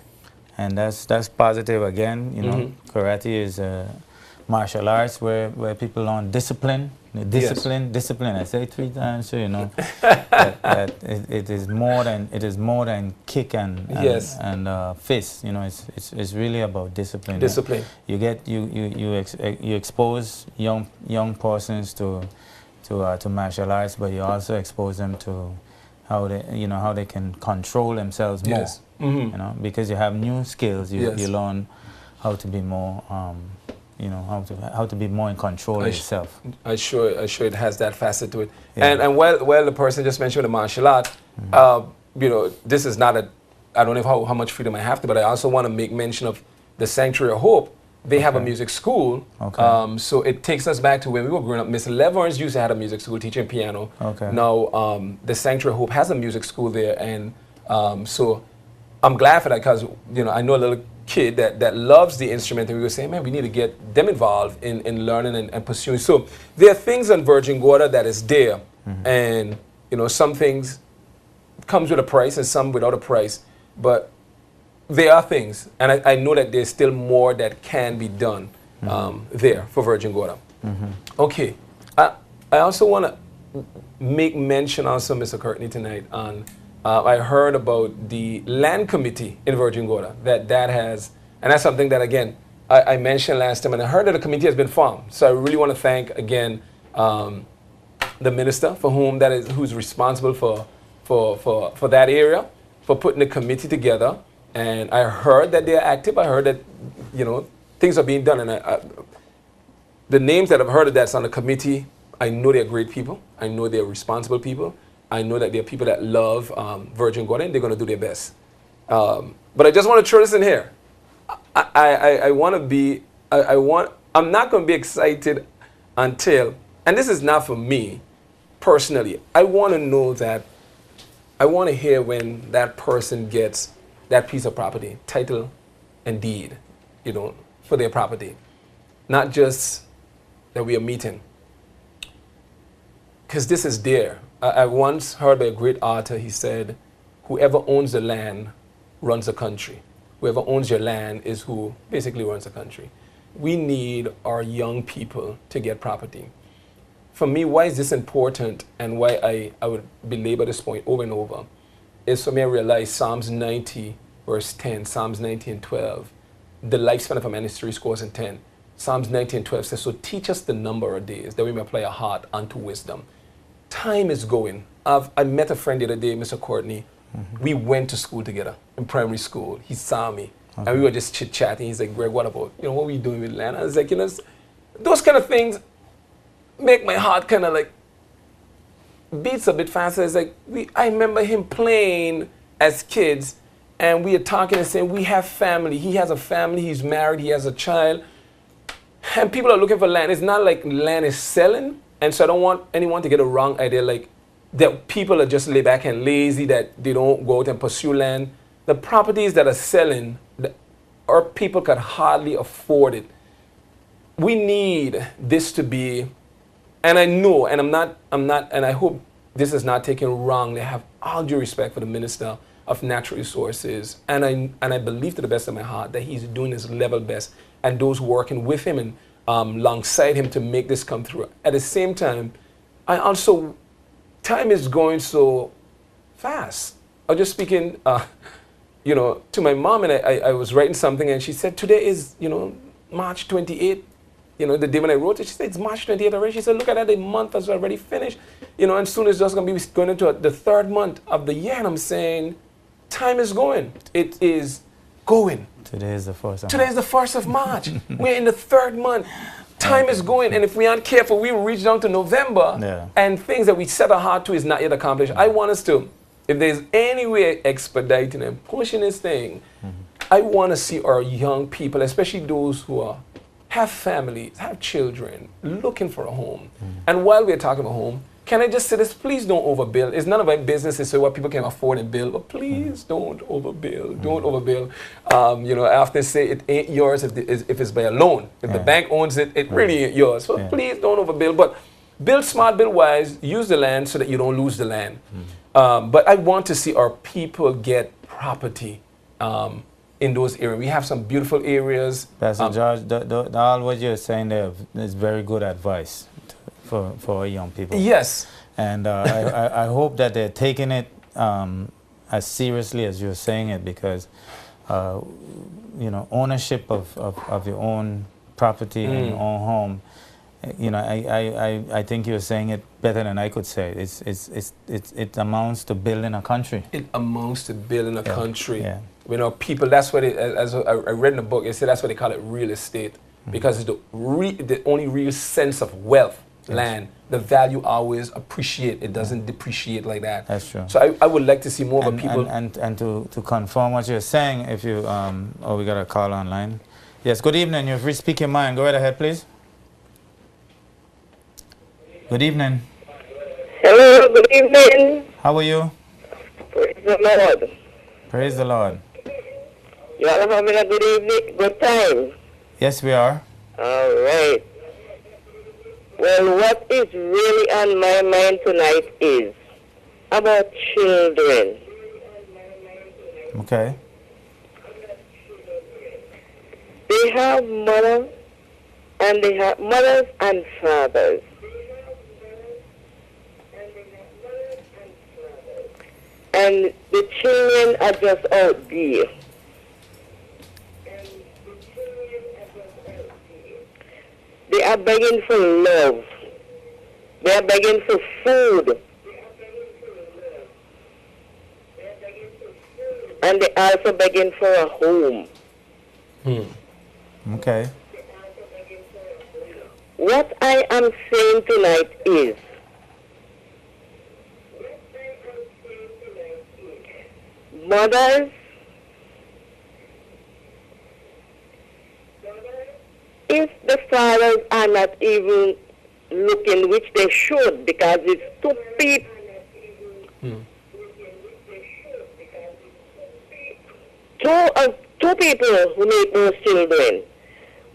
And that's positive again. You know, karate is martial arts where people learn discipline. Discipline. I say it 3 times, so you know that it is more than kick and fist. You know, it's really about discipline. Discipline. You expose young persons to martial arts, but you also expose them to how they can control themselves more. Yes. You know, because you have new skills. You Yes. learn how to be more. How to be more in control of yourself. I'm sure it has that facet to it. Yeah. And while the person just mentioned the martial art, you know, this is not I don't know how much freedom I have to, but I also want to make mention of the Sanctuary of Hope. They have a music school. Okay. So it takes us back to when we were growing up. Miss Leverns used to have a music school teaching piano. Okay. Now the Sanctuary of Hope has a music school there, and so I'm glad for that, because you know, I know a little kid that loves the instrument, and we were saying, man, we need to get them involved in learning and pursuing. So there are things on Virgin Gorda that is there, and you know, some things comes with a price and some without a price, but there are things, and I know that there's still more that can be done there for Virgin Gorda. Okay, I also want to make mention also, Mr. Courtney, tonight on I heard about the land committee in Virgin Gorda that has, and that's something that again I mentioned last time, and I heard that a committee has been formed. So I really want to thank again the minister for who's responsible for that area, for putting the committee together. And I heard that they're active. I heard that, you know, things are being done, and the names that I've heard of that's on the committee, I know they're great people. I know they're responsible people. I know that there are people that love Virgin Gorda, and they're going to do their best. But I just want to throw this in here. I want to be, I'm not going to be excited until, and this is not for me personally, I want to know that, I want to hear when that person gets that piece of property, title and deed, you know, for their property. Not just that we are meeting. Because this is there. I once heard by a great author, he said, whoever owns the land runs the country. Whoever owns your land is who basically runs the country. We need our young people to get property. For me, why is this important, and why I would belabor this point over and over, is for me I realize Psalms 90, verse 10, Psalms 90 and 12, the lifespan of a man is 3 scores and 10. Psalms 90 and 12 says, so teach us the number of days, that we may apply our heart unto wisdom. Time is going. I met a friend the other day, Mr. Courtney. We went to school together in primary school. He saw me, and we were just chit-chatting. He's like, Greg, what about, you know, what were you doing with land? I was like, you know, those kind of things make my heart kind of like beats a bit faster. It's like, I remember him playing as kids, and we are talking and saying, we have family. He has a family, he's married, he has a child. And people are looking for land. It's not like land is selling. And so I don't want anyone to get a wrong idea, like that people are just laid back and lazy, that they don't go out and pursue land. The properties that are selling, our people could hardly afford it. we need this to be, and I know, and I'm not, and I hope this is not taken wrongly. I have all due respect for the Minister of Natural Resources, and I believe to the best of my heart that he's doing his level best, and those working with him and alongside him to make this come through. At the same time, I also, time is going so fast. I was just speaking, you know, to my mom, and I was writing something, and she said, today is, you know, March 28th. You know, the day when I wrote it, she said, it's March 28th already. She said, look at that, the month has already finished. You know, and soon it's just going to be going into the third month of the year. And I'm saying, time is going. It is going. Today is the 1st of Today is the 1st of March. We're in the third month. Time is going. And if we aren't careful, we will reach down to November. And things that we set our heart to is not yet accomplished. I want us to, if there's any way expediting and pushing this thing, I want to see our young people, especially those who have families, have children, looking for a home. And while we're talking about home, can I just say this? Please don't overbuild. It's none of my business to say what people can afford and build, but please don't overbuild. Don't overbuild. You know, I often say it ain't yours if it's by a loan. If the bank owns it, it really ain't yours. So please don't overbuild. But build smart, build wise, use the land so that you don't lose the land. But I want to see our people get property. In those areas. We have some beautiful areas. Pastor George, all what you're saying there is very good advice for our young people. Yes. And I hope that they're taking it as seriously as you're saying it, because, you know, ownership of your own property and your own home, you know, I think you're saying it better than I could say. It amounts to building a country. It amounts to building a country. You know, people, that's what as I read in the book, it said that's what they call it, real estate, because it's the only real sense of wealth, land. The value always appreciate. It doesn't depreciate like that. That's true. So I would like to see more of people. And to confirm what you're saying, if you, oh, we got a call online. Yes, good evening. You've reached Speak Your Mind. Go right ahead, please. Good evening. Hello, good evening. How are you? Praise the Lord. Praise the Lord. You all having a good evening, good time? Yes, we are. All right. Well, what is really on my mind tonight is about children. Okay. They have mothers, and they have mothers and fathers. And the children are just out there. They are begging for love. They are begging for food. And they are also begging for a home. Okay. What I am saying tonight is, mothers, if the fathers are not even looking, which they should, because it's two people. Two people who make those children.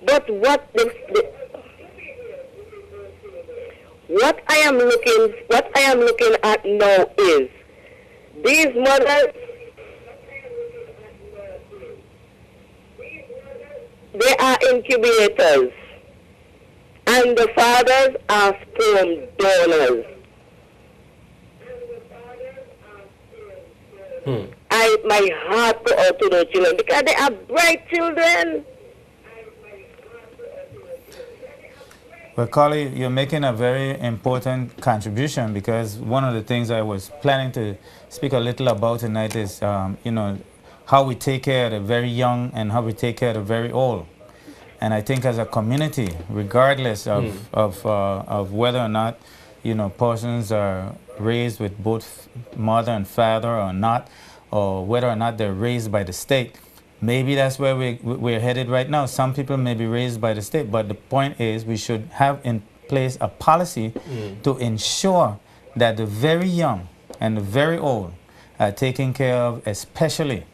But what I am looking at now is these mothers, they are incubators, and the fathers are sperm donors. My heart goes out to those children because they are bright children. Well, Carly, you're making a very important contribution, because one of the things I was planning to speak a little about tonight is, you know, how we take care of the very young and how we take care of the very old. And I think as a community, regardless of whether or not, you know, persons are raised with both mother and father or not, or whether or not they're raised by the state, maybe that's where we're headed right now. Some people may be raised by the state, but the point is we should have in place a policy to ensure that the very young and the very old are taken care of, especially.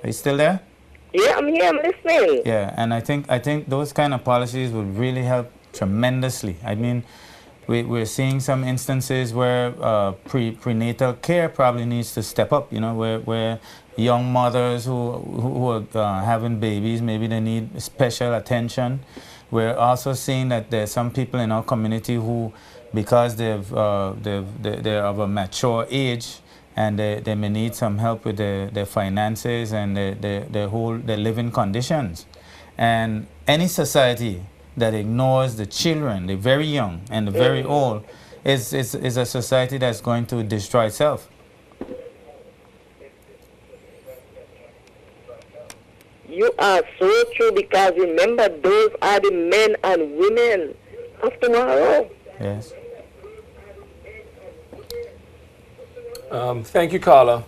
Are you still there? Yeah, I'm here. I'm listening. Yeah, and I think those kind of policies would really help tremendously. I mean, we're seeing some instances where prenatal care probably needs to step up. You know, where young mothers who are having babies, maybe they need special attention. We're also seeing that there's some people in our community who, because they're of a mature age, and they may need some help with their finances and their living conditions. And any society that ignores the children, the very young and the very old, is a society that's going to destroy itself. You are so true, because remember, those are the men and women of tomorrow. Yes. Thank you, Carla,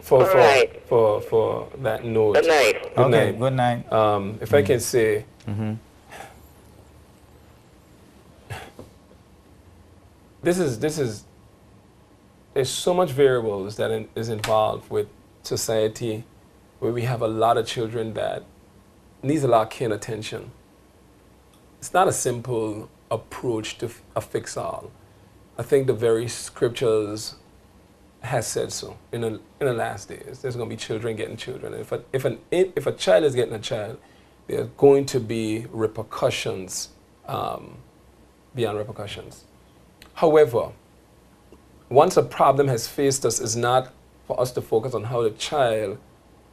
for that note. Good night. Good Okay, night. good night. If I can say, there's so much variables that is involved with society, where we have a lot of children that needs a lot of care and attention. It's not a simple approach to a fix-all. I think the very scriptures has said so. In the last days, there's going to be children getting children. If a child is getting a child, there are going to be repercussions beyond repercussions. However, once a problem has faced us, is not for us to focus on how the child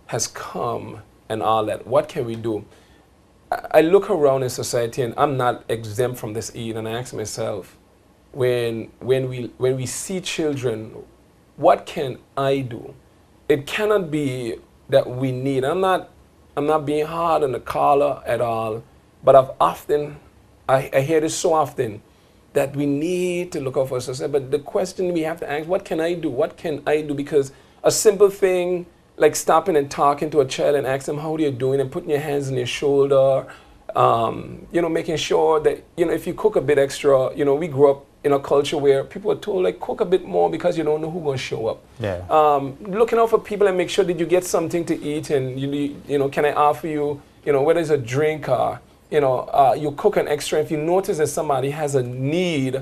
has come and all that. What can we do? I look around in society, and I'm not exempt from this either, and I ask myself, when we see children, what can I do? It cannot be that we need. I'm not being hard on the caller at all, but I hear this so often, that we need to look out for society. But the question we have to ask, what can I do? What can I do? Because a simple thing like stopping and talking to a child and asking them, how are you doing, and putting your hands on their shoulder, making sure that, if you cook a bit extra, we grew up in a culture where people are told, like, cook a bit more because you don't know who's going to show up. Yeah. Looking out for people and make sure that you get something to eat, and, can I offer you, whether it's a drink or, you cook an extra. If you notice that somebody has a need,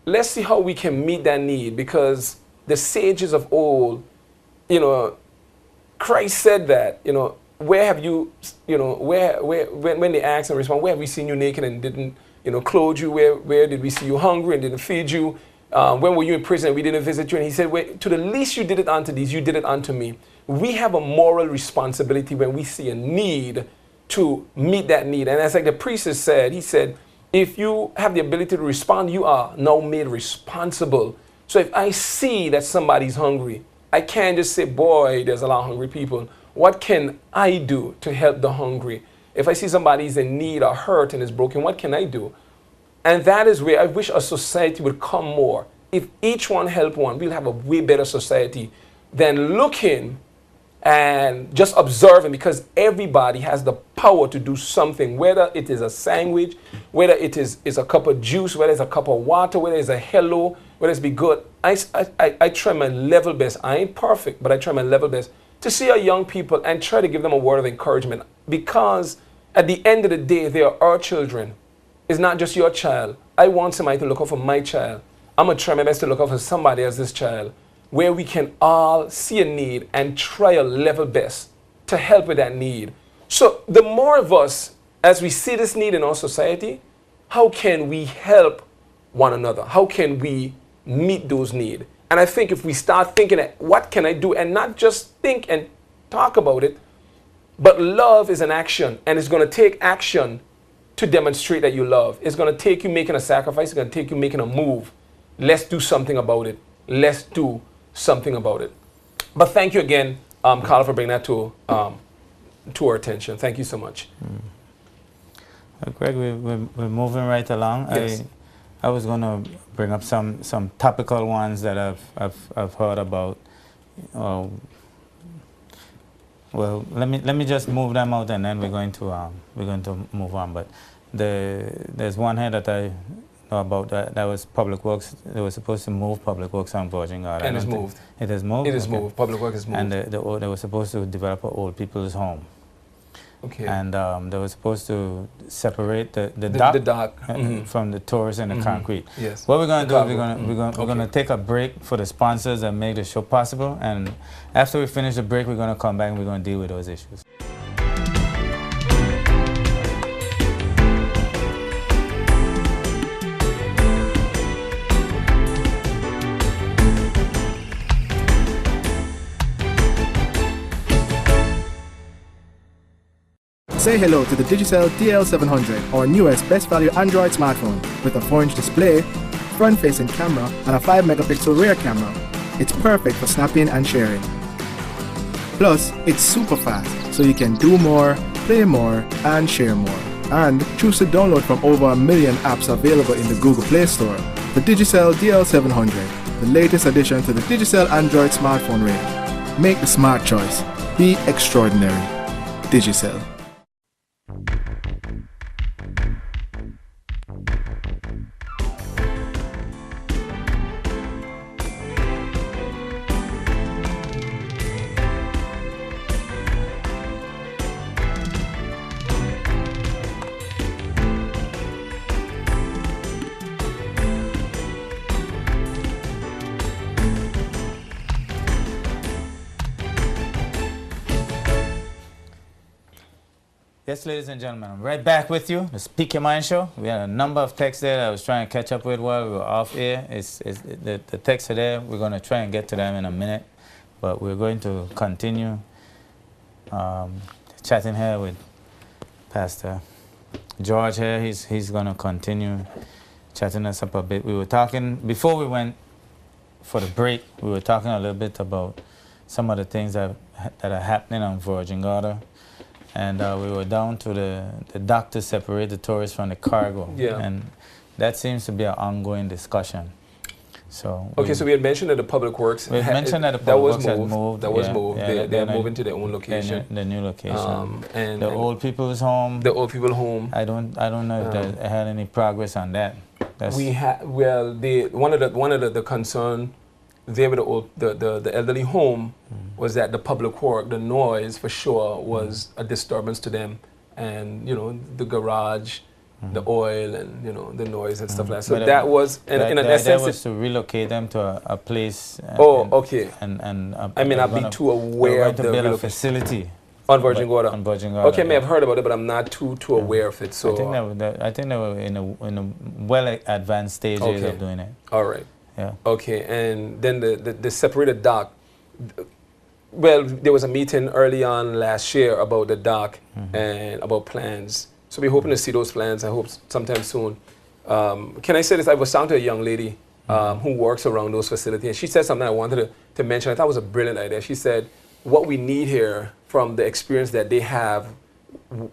let's see how we can meet that need, because the sages of old, Christ said that, where have you, when they asked and respond, where have we seen you naked and didn't, clothe you? Where did we see you hungry and didn't feed you? When were you in prison and we didn't visit you? And he said, to the least you did it unto these, you did it unto me. We have a moral responsibility when we see a need to meet that need. And as like the priest has said, he said, if you have the ability to respond, you are now made responsible. So if I see that somebody's hungry, I can't just say, boy, there's a lot of hungry people. What can I do to help the hungry? If I see somebody's in need or hurt and is broken, what can I do? And that is where I wish a society would come more. If each one help one, we'll have a way better society than looking and just observing, because everybody has the power to do something, whether it is a sandwich, whether it is a cup of juice, whether it's a cup of water, whether it's a hello, whether it's be good. I try my level best. I ain't perfect, but I try my level best to see our young people and try to give them a word of encouragement, because at the end of the day, they are our children. It's not just your child. I want somebody to look out for my child. I'm going to try my best to look out for somebody else's child, where we can all see a need and try our level best to help with that need. So the more of us, as we see this need in our society, how can we help one another? How can we meet those needs? And I think if we start thinking, what can I do? And not just think and talk about it, but love is an action, and it's going to take action to demonstrate that you love. It's going to take you making a sacrifice. It's going to take you making a move. Let's do something about it. Let's do something about it. But thank you again, Carla, for bringing that to our attention. Thank you so much. Greg, we're moving right along. Yes. I was going to bring up some topical ones that I've heard about. Well, let me just move them out, and then we're going to move on. But there's one here that I know about that was Public Works. They were supposed to move Public Works on Virgin Garden. And it's moved. It is moved. It is Okay. moved. Public Works is moved. And they were supposed to develop an old people's home. Okay. And they were supposed to separate the The dock, dock. Mhm. from the tourists and the concrete. Yes. What we're going The to do is cargo. we're going to take a break for the sponsors that make the show possible. And after we finish the break, we're going to come back and we're going to deal with those issues. Say hello to the Digicel DL700, our newest best value Android smartphone with a 4-inch display, front-facing camera, and a 5-megapixel rear camera. It's perfect for snapping and sharing. Plus, it's super fast, so you can do more, play more, and share more. And choose to download from over 1 million apps available in the Google Play Store. The Digicel DL700, the latest addition to the Digicel Android smartphone range. Make the smart choice. Be extraordinary. Digicel. Yes, ladies and gentlemen, I'm right back with you. The Speak Your Mind Show. We had a number of texts there that I was trying to catch up with while we were off air. The texts are there. We're going to try and get to them in a minute. But we're going to continue chatting here with Pastor George here. He's going to continue chatting us up a bit. We were talking, before we went for the break, we were talking a little bit about some of the things that are happening on Virgin Gorda. And we were down to the dock to separate the tourists from the cargo. Yeah. And that seems to be an ongoing discussion. So Okay, so we had mentioned that the Public Works... we mentioned that the Public Works had moved. That was yeah, moved. yeah, They're moving to their own location. The new location. And the old people's home. The old people home. I don't know if they had any progress on that. We had, well, one of the concern there with the elderly home was that the public work, the noise for sure was a disturbance to them, and you know the garage, the oil, and you know the noise and stuff like that. So But, that was, in an that essence, was to relocate them to a place. okay. And I may not be too aware of to the build a relocation. facility On Virgin Gorda. On Virgin Gorda. Okay, I may have heard about it, but I'm not too aware of it. So I think they were in a well advanced stages Okay. of doing it. all right. Yeah. Okay, and then the separated dock. Well, there was a meeting early on last year about the dock and about plans. So we're hoping to see those plans, I hope sometime soon. Can I say this? I was talking to a young lady who works around those facilities, and she said something I wanted to mention. I thought was a brilliant idea. She said, what we need here from the experience that they have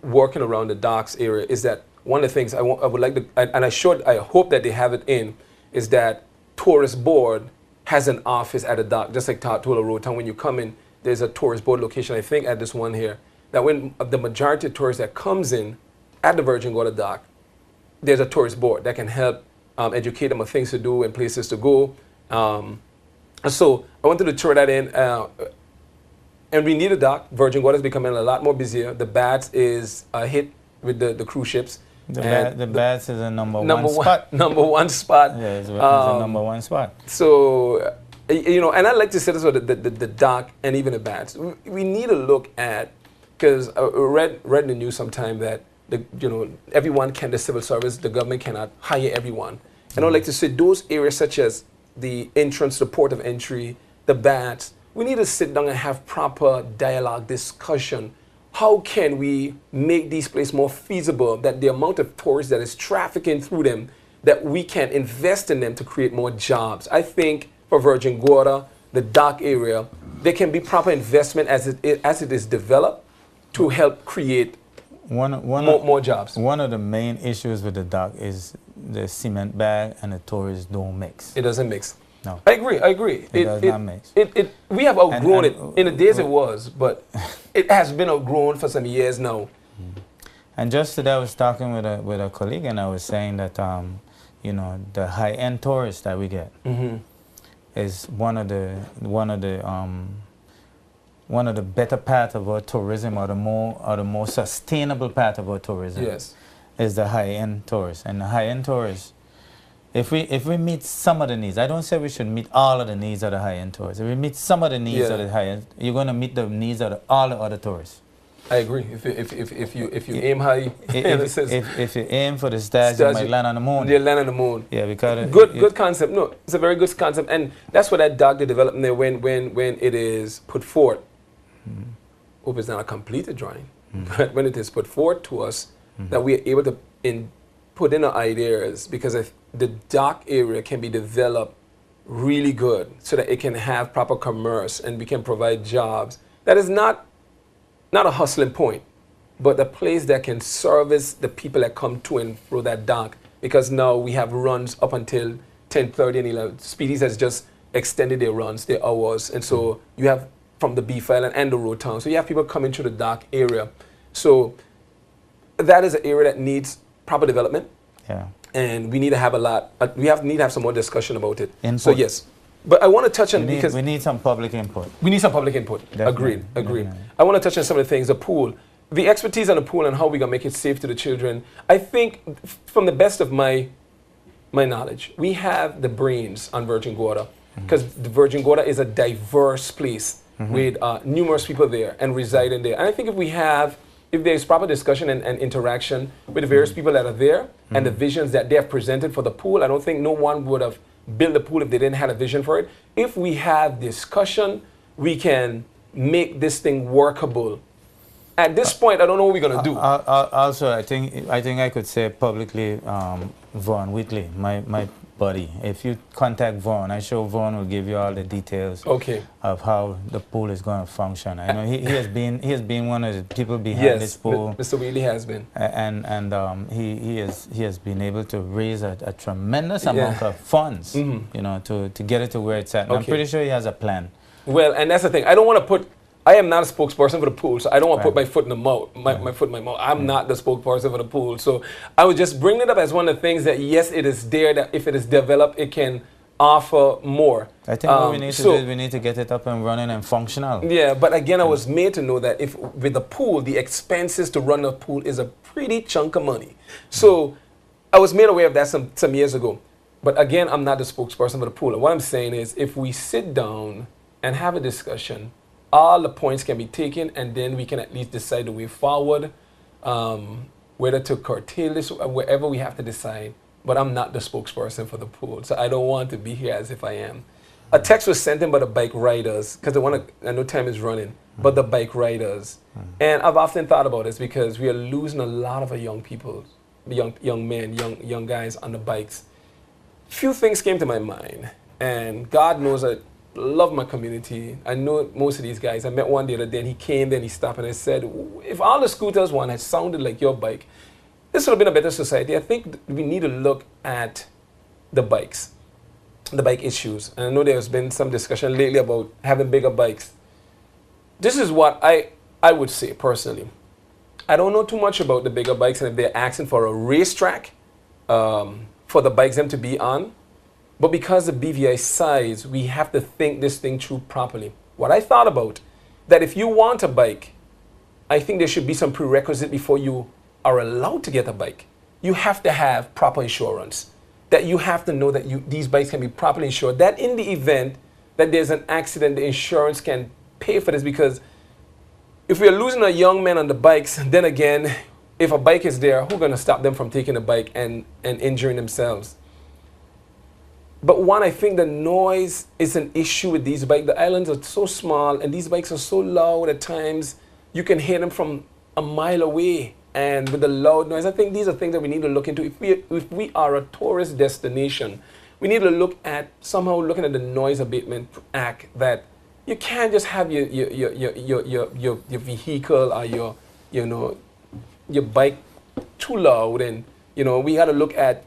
working around the docks area is that one of the things I would like to, and I hope that they have it in, is that tourist board has an office at a dock, just like Tortola Road Town. When you come in, there's a tourist board location, I think at this one here, that when the majority of tourists that comes in at the Virgin Gorda dock, there's a tourist board that can help educate them on things to do and places to go. So I wanted to throw that in. And we need a dock. Virgin Gorda is becoming a lot more busier. The Bats is a hit with the cruise ships. The Bats is a number one spot. Number one spot. Yeah, it's a number one spot. So, you know, and I like to say this about the dock and even the Bats. We need to look at, because I read in the news sometime that everyone can, the civil service, the government cannot hire everyone. And I'd like to say those areas such as the entrance, the port of entry, the Bats, we need to sit down and have proper dialogue, discussion. How can we make these places more feasible, that the amount of tourists that is trafficking through them, that we can invest in them to create more jobs? I think for Virgin Gorda, the dock area, there can be proper investment as it is developed to help create more jobs. One of the main issues with the dock is the cement bag and the tourists don't mix. It doesn't mix. No. I agree. It does not mix. We have outgrown it. In the days it we- was, but it has been outgrown for some years now. And just today I was talking with a colleague, and I was saying that the high-end tourists that we get is one of the one of the better path of our tourism, or the more sustainable path of our tourism. Yes. Is the high-end tourists. And the high-end tourists, if we meet some of the needs, I don't say we should meet all of the needs of the high-end tourists. If we meet some of the needs of the high-end, you're going to meet the needs of all the other tourists. I agree. If you aim high, if you aim for the stars, you might land on the moon. You land on the moon. Yeah, because good concept. No, it's a very good concept, and that's what that doctor developed there when it is put forth. Hope it's not a completed drawing, but when it is put forth to us, that we are able to put in our ideas, because if the dock area can be developed really good so that it can have proper commerce and we can provide jobs. That is not a hustling point, but a place that can service the people that come to and fro that dock, because now we have runs up until 10:30 and 11. Speedies has just extended their runs, their hours, and so you have from the Beef Island and the Road Town. So you have people coming through the dock area. So that is an area that needs proper development. Yeah. And we need to have need to have some more discussion about it. Input. So yes. But I want to touch on, we need some public input. We need some public input. Definitely. Agreed. Definitely. I want to touch on some of the things. The pool, the expertise on the pool and how we're going to make it safe to the children. I think from the best of my knowledge, we have the brains on Virgin Gorda, because the Virgin Gorda is a diverse place with numerous people there and residing there. And I think if there's proper discussion and interaction with the various people that are there and the visions that they have presented for the pool, I don't think no one would have build a pool if they didn't have a vision for it. If we have discussion, we can make this thing workable. At this point, I don't know what we're going to do. Also, I think I could say publicly, Vaughn Whitley, my buddy. If you contact Vaughn, I'm sure Vaughn will give you all the details of how the pool is going to function. I know he has been one of the people behind this pool. Mr. Wheatley has been, and he has been able to raise a tremendous amount of funds, you know, to get it to where it's at. And I'm pretty sure he has a plan. Well, and that's the thing. I am not a spokesperson for the pool, so I don't want to put my foot in the mouth. My foot in my mouth. I'm not the spokesperson for the pool, so I would just bring it up as one of the things that yes, it is there. That if it is developed, it can offer more. I think what we need to do is we need to get it up and running and functional. Yeah, but again, I was made to know that if with the pool, the expenses to run the pool is a pretty chunk of money. So I was made aware of that some years ago. But again, I'm not the spokesperson for the pool. And what I'm saying is, if we sit down and have a discussion, all the points can be taken, and then we can at least decide the way forward, whether to curtail this, wherever we have to decide. But I'm not the spokesperson for the pool, so I don't want to be here as if I am. A text was sent in by the bike riders, because I know time is running, but the bike riders. And I've often thought about this, because we are losing a lot of our young people, young men, young guys on the bikes. Few things came to my mind, and God knows I love my community. I know most of these guys. I met one the other day, and he came there and he stopped and I said, if all the scooters one had sounded like your bike, this would have been a better society. I think we need to look at the bikes, the bike issues. And I know there's been some discussion lately about having bigger bikes. This is what I would say personally. I don't know too much about the bigger bikes, and if they're asking for a racetrack for the bikes them to be on. But because of BVI size, we have to think this thing through properly. What I thought about, that if you want a bike, I think there should be some prerequisite before you are allowed to get a bike. You have to have proper insurance. That you have to know that these bikes can be properly insured. That in the event that there's an accident, the insurance can pay for this. Because if we're losing a young man on the bikes, then again, if a bike is there, who's going to stop them from taking a bike and injuring themselves? But one, I think the noise is an issue with these bikes. The islands are so small, and these bikes are so loud at times. You can hear them from a mile away, and with the loud noise. I think these are things that we need to look into. If we are a tourist destination, we need to look at somehow looking at the Noise Abatement Act, that you can't just have your vehicle or your bike too loud, and we got to look at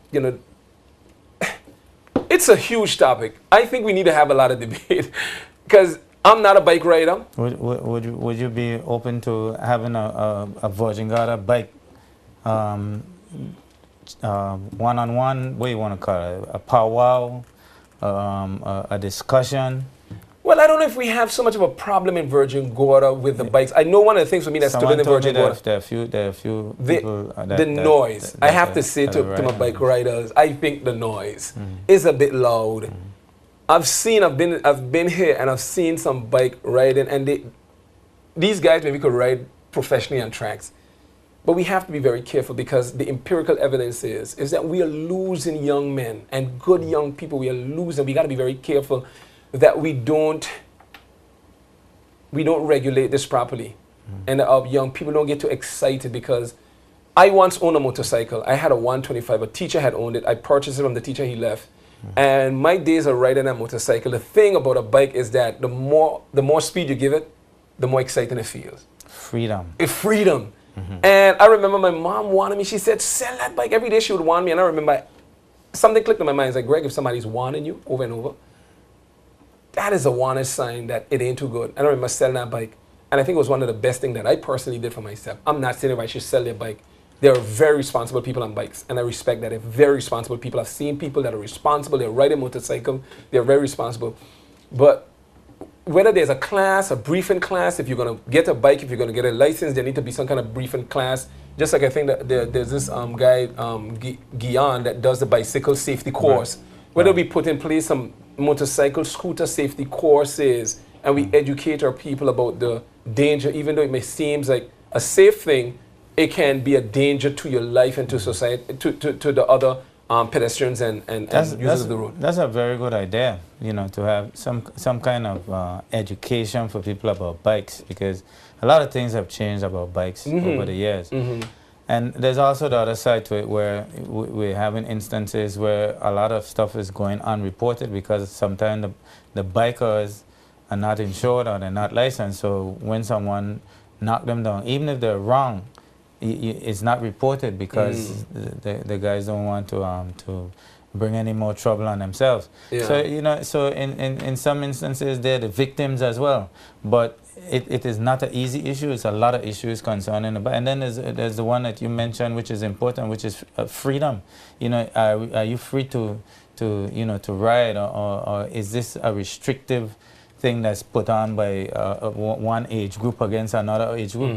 It's a huge topic. I think we need to have a lot of debate, because I'm not a bike rider. Would you be open to having a Virgin Gorda bike one-on-one? What do you want to call it? A powwow, a discussion? Well, I don't know if we have so much of a problem in Virgin Gorda with the bikes. I know one of the things for me that stood in the Virgin Gorda. There are a few people The noise. I have to say to my bike riders, I think the noise is a bit loud. I've been here and I've seen some bike riding, and these guys maybe could ride professionally on tracks. But we have to be very careful, because the empirical evidence is that we are losing young men and good young people. We are losing. We got to be very careful that we don't regulate this properly, and our young people don't get too excited. Because I once owned a motorcycle. I had a 125. A teacher had owned it. I purchased it from the teacher. He left. And my days of riding a motorcycle, the thing about a bike is that the more speed you give it, the more exciting it feels. Freedom. It's freedom. And I remember my mom wanted me. She said, sell that bike. Every day she would want me. And I remember something clicked in my mind. It's like, Greg, if somebody's wanting you over and over, that is a warning sign that it ain't too good. And I remember selling that bike. And I think it was one of the best things that I personally did for myself. I'm not saying if I should sell their bike. There are very responsible people on bikes, and I respect that. They're very responsible people. I've seen people that are responsible. They're riding a motorcycle. They're very responsible. But whether there's a class, a briefing class, if you're going to get a bike, if you're going to get a license, there need to be some kind of briefing class. Just like I think that there's this guy, Guion, that does the bicycle safety course. Whether we put in place some motorcycle, scooter safety courses, and we educate our people about the danger, even though it may seem like a safe thing, it can be a danger to your life and to society, to the other pedestrians and users of the road. That's a very good idea, to have some kind of education for people about bikes, because a lot of things have changed about bikes over the years. And there's also the other side to it, where we're having instances where a lot of stuff is going unreported, because sometimes the bikers are not insured or they're not licensed. So when someone knocks them down, even if they're wrong, it's not reported, because the guys don't want to bring any more trouble on themselves. So so in some instances they're the victims as well. But it is not an easy issue. It's a lot of issues concerning the bike. And then there's the one that you mentioned, which is important, which is freedom. Are you free to ride, or is this a restrictive thing that's put on by one age group against another age group?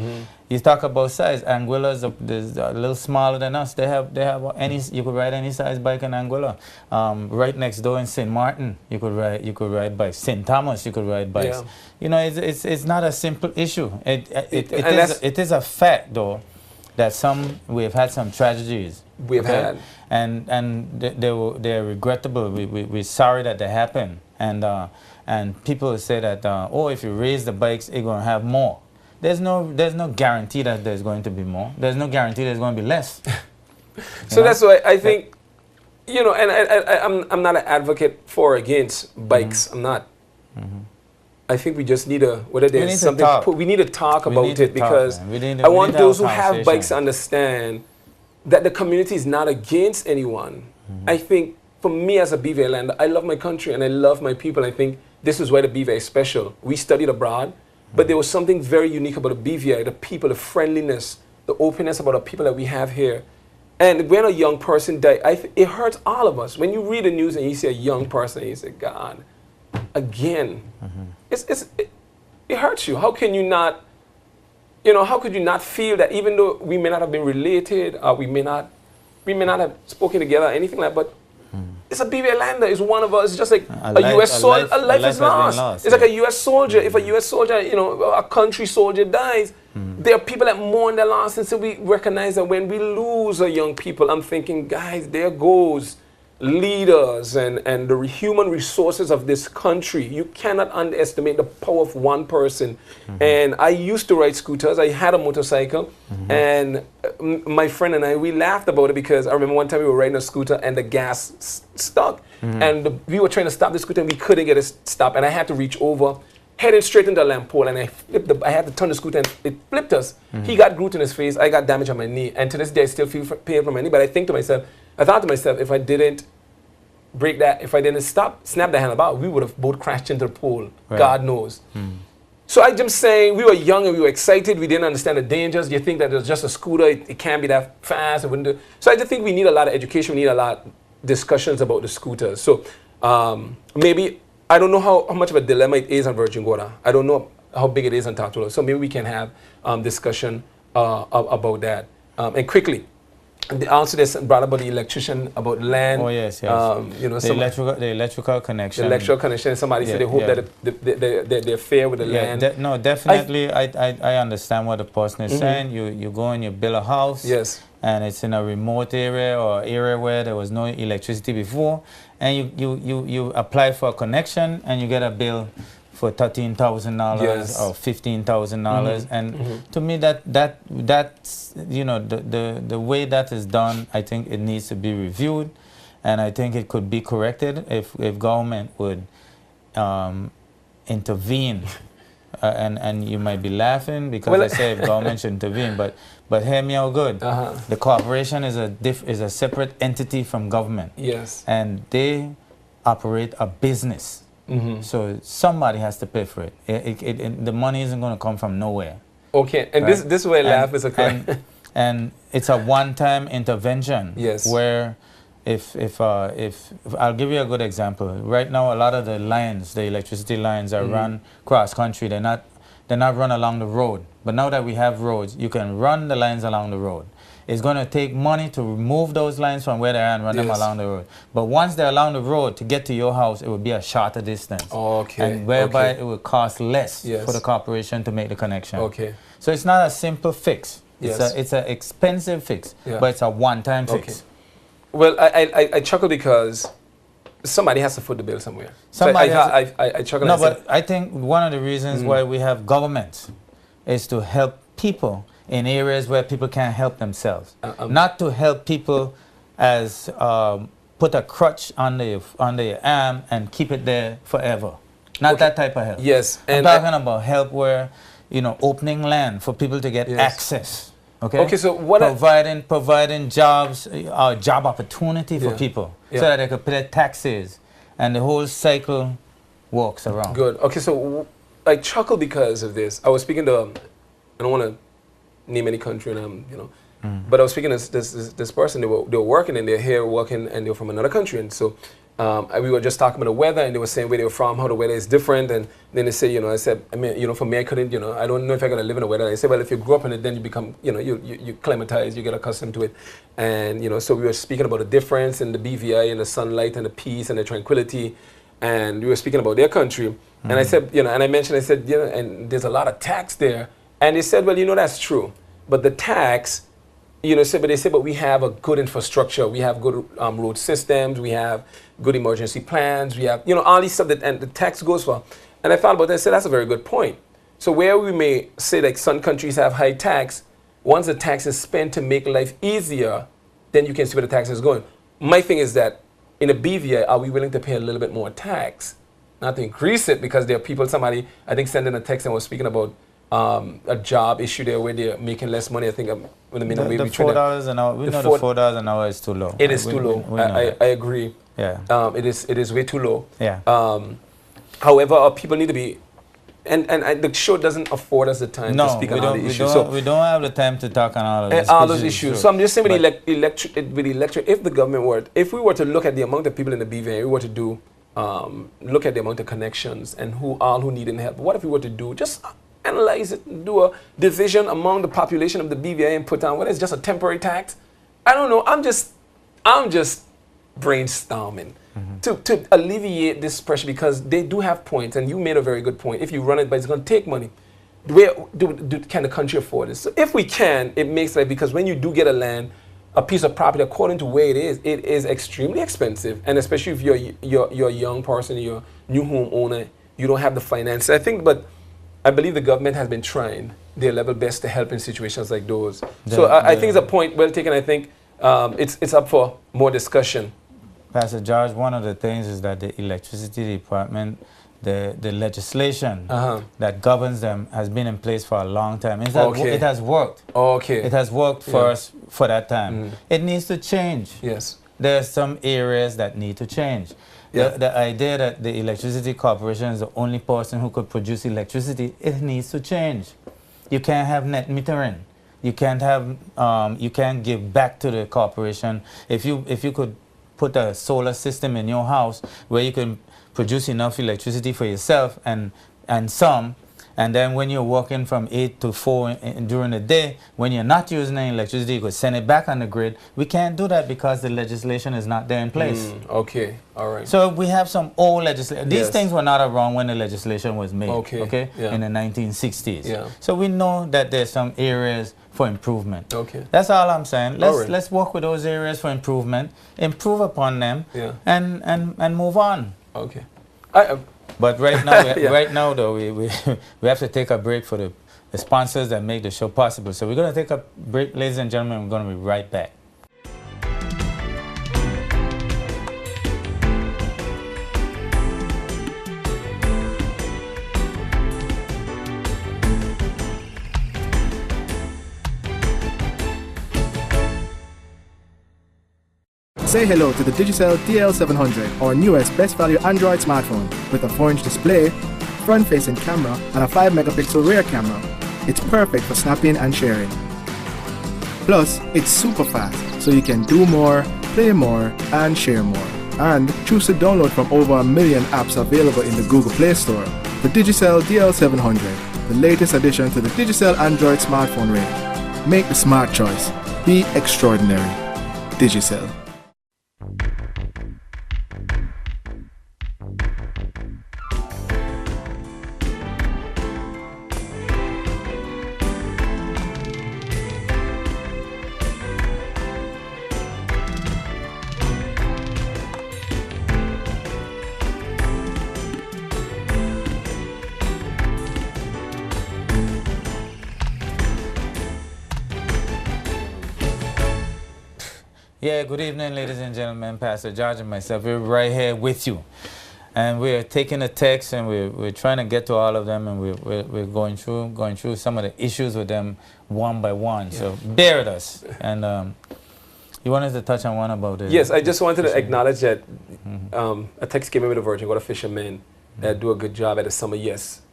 You talk about size. Anguilla's a little smaller than us. They have you could ride any size bike in Anguilla. Right next door in St. Martin, you could ride bikes. St. Thomas, you could ride bikes. It's not a simple issue. It is a fact, though, that we've had some tragedies. We've had, and they're regrettable. We're sorry that they happened. And people say that, if you raise the bikes, you're going to have more. There's no guarantee that there's going to be more. There's no guarantee there's going to be less. So that's why I think, and I'm not an advocate for or against bikes. I'm not. I think we just need we need to talk about it, because I want those who have bikes to understand that the community is not against anyone. I think, for me as a BVI lander, I love my country and I love my people. I think this is why the BVI is special. We studied abroad, but there was something very unique about the BVI, the people, the friendliness, the openness about the people that we have here. And when a young person dies, it hurts all of us. When you read the news and you see a young person, you say, God, again. It hurts you. How can you not, how could you not feel that, even though we may not have been related, we may not have spoken together, anything like that, but it's a BVI lander. It's one of us. It's just like a U.S. soldier. A life is lost. It's like a U.S. soldier. If a U.S. soldier, a country soldier dies, there are people that mourn their loss. And so we recognize that when we lose our young people, I'm thinking, guys, there goes leaders and the human resources of this country. You cannot underestimate the power of one person. And I used to ride scooters. I had a motorcycle. And my friend and I, we laughed about it, because I remember one time we were riding a scooter and the gas stuck. And we were trying to stop the scooter and we couldn't get it stopped. And I had to reach over, heading straight into the lamp pole, and I had to turn the scooter and it flipped us. He got glue in his face. I got damage on my knee. And to this day, I still feel pain from my knee. But I thought to myself, if I didn't break that, if I didn't snap the handlebar, we would have both crashed into the pole. Right. God knows. So I'm just saying, we were young and we were excited. We didn't understand the dangers. You think that it was just a scooter. It can't be that fast. So I just think we need a lot of education. We need a lot of discussions about the scooters. So maybe I don't know how much of a dilemma it is on Virgin Gorda. I don't know how big it is on Tortola. So maybe we can have discussion about that. And quickly, also there's brought about the electrician, about land. Oh yes, yes. You know, the electrical connection. The electrical connection. Somebody said they hope that they're fair with the land. No, definitely. I understand what the person is saying. You go and you build a house. Yes. And it's in a remote area or area where there was no electricity before, and you apply for a connection and you get a bill for $13,000 Yes. or $15,000, and to me that's you know the way that is done, I think it needs to be reviewed, and I think it could be corrected if government would intervene. And you might be laughing because I say if government should intervene, but hear me out good. The corporation is a separate entity from government. Yes. And they operate a business. So somebody has to pay for it. The money isn't going to come from nowhere. Okay, and right? this way laugh is okay. And it's a one-time intervention. Yes. Where if I'll give you a good example. Right now, a lot of the lines, the electricity lines, are run cross country. They're not run along the road. But now that we have roads, you can run the lines along the road. It's going to take money to remove those lines from where they are and run them along the road. But once they're along the road, to get to your house, it will be a shorter distance. Okay. And whereby it will cost less Yes. for the corporation to make the connection. Okay. So it's not a simple fix. Yes. It's an expensive fix, Yeah. but it's a one-time fix. Okay. Well, I chuckle because somebody has to foot the bill somewhere. Somebody I chuckle. No, but I think one of the reasons why we have government is to help people in areas where people can't help themselves. Not to help people as put a crutch under your arm and keep it there forever. Not that type of help. Yes. I'm talking about help where, opening land for people to get access. Okay. Okay. So what? Providing jobs, job opportunity for people, so that they could pay their taxes, and the whole cycle walks around. Good. Okay. So I chuckle because of this. I was speaking to, I don't want to name any country, and but I was speaking to this person. They were working, and they're here working, and they're from another country, and so. We were just talking about the weather, and they were saying where they were from, how the weather is different, and then they say, I said, for me, I couldn't, I don't know if I'm gonna live in the weather. I said, well, if you grew up in it, then you become, you climatize, you get accustomed to it, and so we were speaking about the difference in the BVI and the sunlight and the peace and the tranquility, and we were speaking about their country, and I said, and I mentioned, I said, and there's a lot of tax there, and they said, well, that's true, but the tax. But we have a good infrastructure. We have good road systems. We have good emergency plans. We have, all these stuff that and the tax goes for. And I thought about that. I said, that's a very good point. So where we may say like some countries have high tax, once the tax is spent to make life easier, then you can see where the tax is going. My thing is that in a BVI, are we willing to pay a little bit more tax? Not to increase it, because there are people, somebody, I think, sent in a text and was speaking about a job issue there where they're making less money. I think with the minimum wage. The $4 an hour. We know the $4 an hour is too low. It is too low. I agree. Yeah. It is way too low. Yeah. However, people need to be, and the show doesn't afford us the time to speak on all the issues. We don't have the time to talk on all of this. All those issues. So I'm just saying with electric, if the government if we were to look at the amount of people in the BVI, we were to do look at the amount of connections and who need help. What if we were to do just analyze it, do a division among the population of the BVI and put down whether it's just a temporary tax? I don't know. I'm just brainstorming to alleviate this pressure, because they do have points, and you made a very good point. If you run it, but it's going to take money. Can the country afford this? So if we can, it makes like, because when you do get a piece of property, according to where it is extremely expensive, and especially if you're a young person, you're a new homeowner, you don't have the finance. I believe the government has been trying their level best to help in situations like those. I think it's a point well taken. I think it's up for more discussion. Pastor George, one of the things is that the electricity department, the legislation that governs them has been in place for a long time. It has worked. Okay. It has worked for us for that time. It needs to change. Yes. There are some areas that need to change. Yeah. The idea that the electricity corporation is the only person who could produce electricity, it needs to change. You can't have net metering. You can't have you can't give back to the corporation. If you could put a solar system in your house where you can produce enough electricity for yourself and some. And then when you're working from 8 to 4 during the day, when you're not using any electricity, you could send it back on the grid. We can't do that because the legislation is not there in place. Okay, all right. So we have some old legislation. These Yes. things were not around when the legislation was made, Okay, yeah. in the 1960s. Yeah. So we know that there's some areas for improvement. Okay. That's all I'm saying. All right. Let's work with those areas for improvement, improve upon them, Yeah. and move on. Okay. But right now, Yeah. right now though, we have to take a break for the sponsors that make the show possible. So we're going to take a break, ladies and gentlemen. We're going to be right back. Say hello to the Digicel DL700, our newest best value Android smartphone with a 4-inch display, front-facing camera, and a 5-megapixel rear camera. It's perfect for snapping and sharing. Plus, it's super fast, so you can do more, play more, and share more. And choose to download from over 1 million apps available in the Google Play Store. The Digicel DL700, the latest addition to the Digicel Android smartphone range. Make the smart choice. Be extraordinary. Digicel. Yeah, good evening, ladies and gentlemen. Pastor George and myself, we're right here with you. And we're taking the text and we're trying to get to all of them, and we're going through some of the issues with them one by one. Yeah. So bear with us. And you wanted to touch on one about it. Yes, I just wanted to acknowledge that a text came in with the Virgin Water Fishermen that do a good job at the summer. Yes.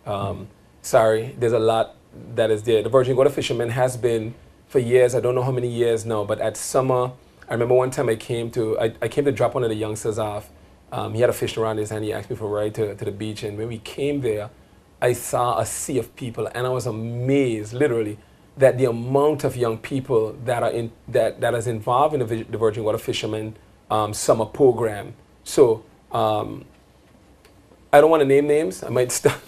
Sorry, there's a lot that is there. The Virgin Water Fishermen has been for years, I don't know how many years now, but at summer, I remember one time I came to drop one of the youngsters off. He had a fish around his hand. He asked me for a ride to the beach. And when we came there, I saw a sea of people. And I was amazed, literally, that the amount of young people that are that is involved in the Virgin Water Fishermen summer program. So I don't want to name names. I might stop.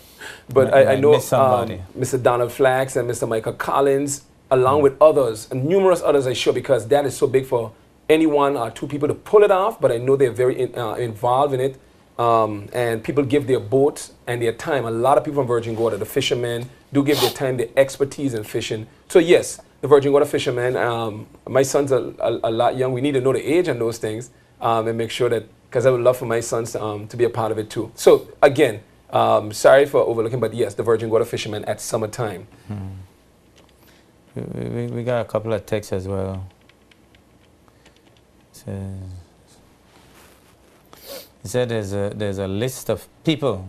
But I know Mr. Donald Flax and Mr. Michael Collins, along with others, and numerous others, I'm sure, because that is so big for any one or two people to pull it off, but I know they're very involved in it. And people give their boats and their time. A lot of people from Virgin Water, the fishermen, do give their time, their expertise in fishing. So yes, the Virgin Water fishermen, my sons are a lot young. We need to know the age and those things and make sure that, because I would love for my sons to be a part of it too. So again, sorry for overlooking, but yes, the Virgin Water fishermen at summertime. We got a couple of texts as well. He said there's a list of people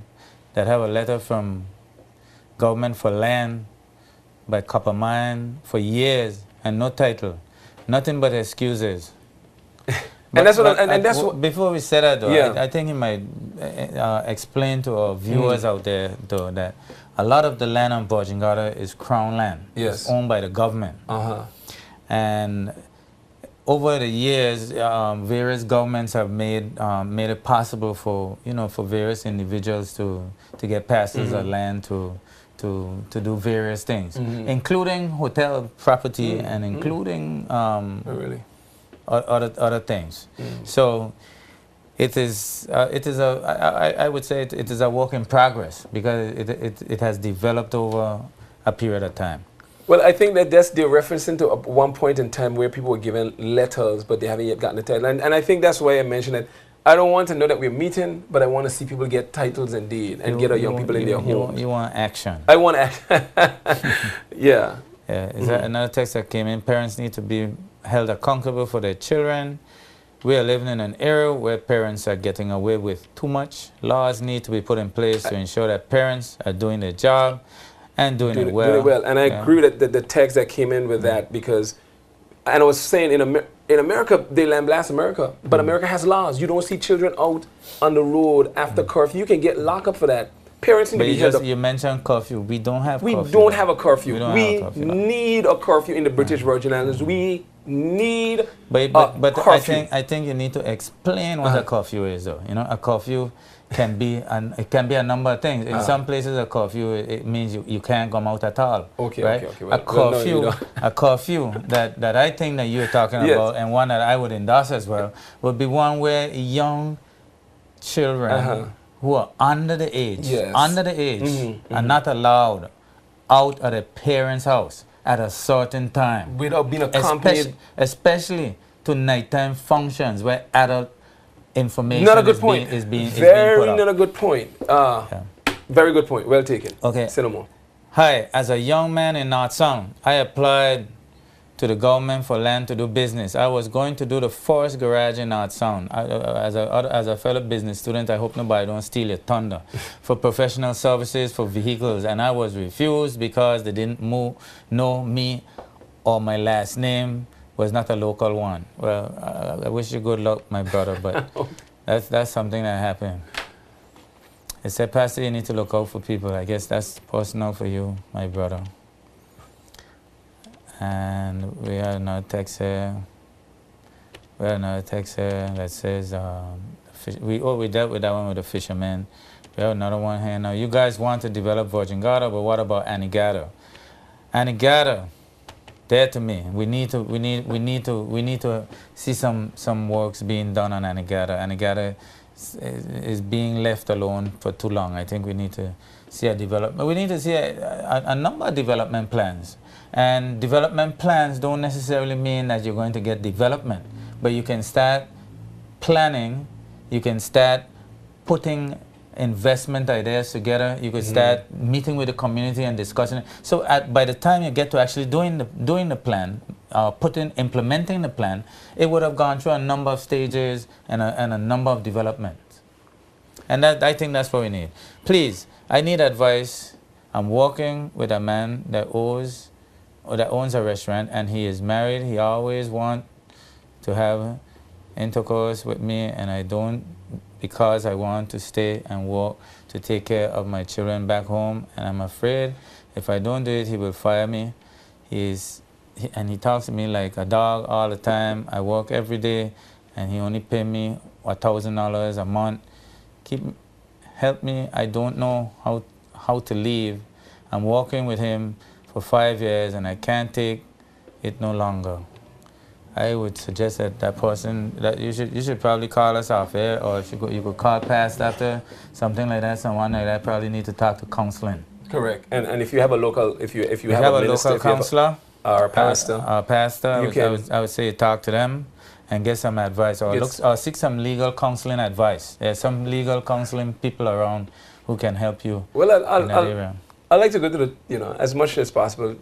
that have a letter from government for land by Copper Mine for years and no title, nothing but excuses. Before we say that though, yeah. I think he might explain to our viewers out there though that a lot of the land on Virgin Water is Crown land. Yes. It's owned by the government. And over the years, various governments have made it possible for various individuals to get passes of land to do various things, including hotel property and including other things. So it is I would say it is a work in progress because it has developed over a period of time. Well, I think that they're referencing to one point in time where people were given letters, but they haven't yet gotten the title. And I think that's why I mentioned that I don't want to know that we're meeting, but I want to see people get titles indeed and get our young people in their homes. You want action. I want action. Yeah. Is that another text that came in? Parents need to be held accountable for their children. We are living in an era where parents are getting away with too much. Laws need to be put in place to ensure that parents are doing their job and doing it well. And I agree with the text that came in with that, because, and I was saying in America, they lambaste America, but America has laws. You don't see children out on the road after curfew. You can get locked up for that. Parents need But to be held up. you mentioned curfew. We don't have We curfew. don't have a curfew. We don't We have a curfew. need a curfew in the British Virgin Islands. We need But a curfew. I think you need to explain what a curfew is, though. You know, a curfew can be a number of things. In some places, a curfew it means you can't come out at all. Okay, right? okay. A curfew, a curfew that I think that you're talking Yes. about, and one that I would endorse as well, would be one where young children who are under the age, Yes. are not allowed out of their parents' house at a certain time. Without being accompanied. Especially to nighttime functions where adult information Not a good is point. being put Very out. not a good point. Very good point. Well taken. Okay. Say no more. Hi, as a young man in North Sound, I applied to the government for land to do business. I was going to do the forest garage in North Sound. As a fellow business student, I hope nobody don't steal your thunder. For professional services for vehicles, and I was refused because they didn't know me or my last name was not a local one. Well, I wish you good luck, my brother, but that's something that happened. It said, Pastor, you need to look out for people. I guess that's personal for you, my brother. And we had another text here. That says, we dealt with that one with the fishermen. We have another one here now. You guys want to develop Virgin Gorda, but what about Anegada? Anegada, there to me. We need to see some works being done on Anegada. Anegada is being left alone for too long. I think we need to see a development. We need to see a number of development plans. And development plans don't necessarily mean that you're going to get development, but you can start planning, you can start putting investment ideas together, you could start meeting with the community and discussing it. So by the time you get to actually doing the plan, implementing the plan, it would have gone through a number of stages and a number of developments. And I think that's what we need. Please, I need advice. I'm working with a man that owns a restaurant, and he is married. He always wants to have intercourse with me, and I don't, because I want to stay and work to take care of my children back home, and I'm afraid if I don't do it, he will fire me. And he talks to me like a dog all the time. I work every day, and he only pay me $1,000 a month. Help me. I don't know how to leave. I'm working with him for 5 years, and I can't take it no longer. I would suggest that person, that you should probably call us off air, or if you could call past after something like that. Someone like that probably need to talk to counseling. Correct. And if you have a local, if you have a minister, local counselor or pastor, I would say talk to them and get some advice, or seek some legal counseling advice. There's some legal counseling people around who can help you in that area. I like to go to the, as much as possible,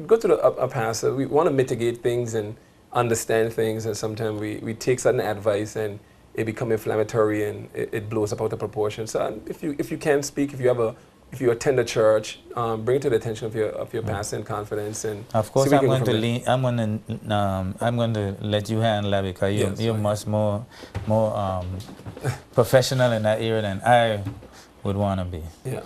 go to a pastor. We want to mitigate things and understand things, and sometimes we take certain advice and it becomes inflammatory and it blows up out of proportion. So if you can speak, if you attend a church, bring it to the attention of your pastor in confidence. And of course, I'm going to let you handle that, because you're much more professional in that area than I would want to be. Yeah.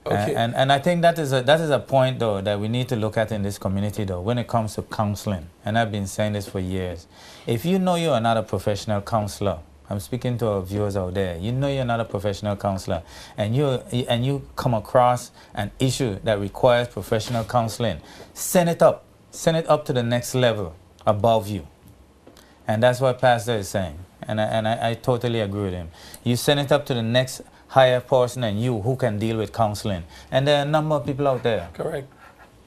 Okay. And I think that is a point, though, that we need to look at in this community, though, when it comes to counseling. And I've been saying this for years. If you know you're not a professional counselor, I'm speaking to our viewers out there, you know you're not a professional counselor, and you come across an issue that requires professional counseling, send it up to the next level above you. And that's what Pastor is saying. And I totally agree with him. You send it up to the next higher person than you who can deal with counseling. And there are a number of people out there. Correct.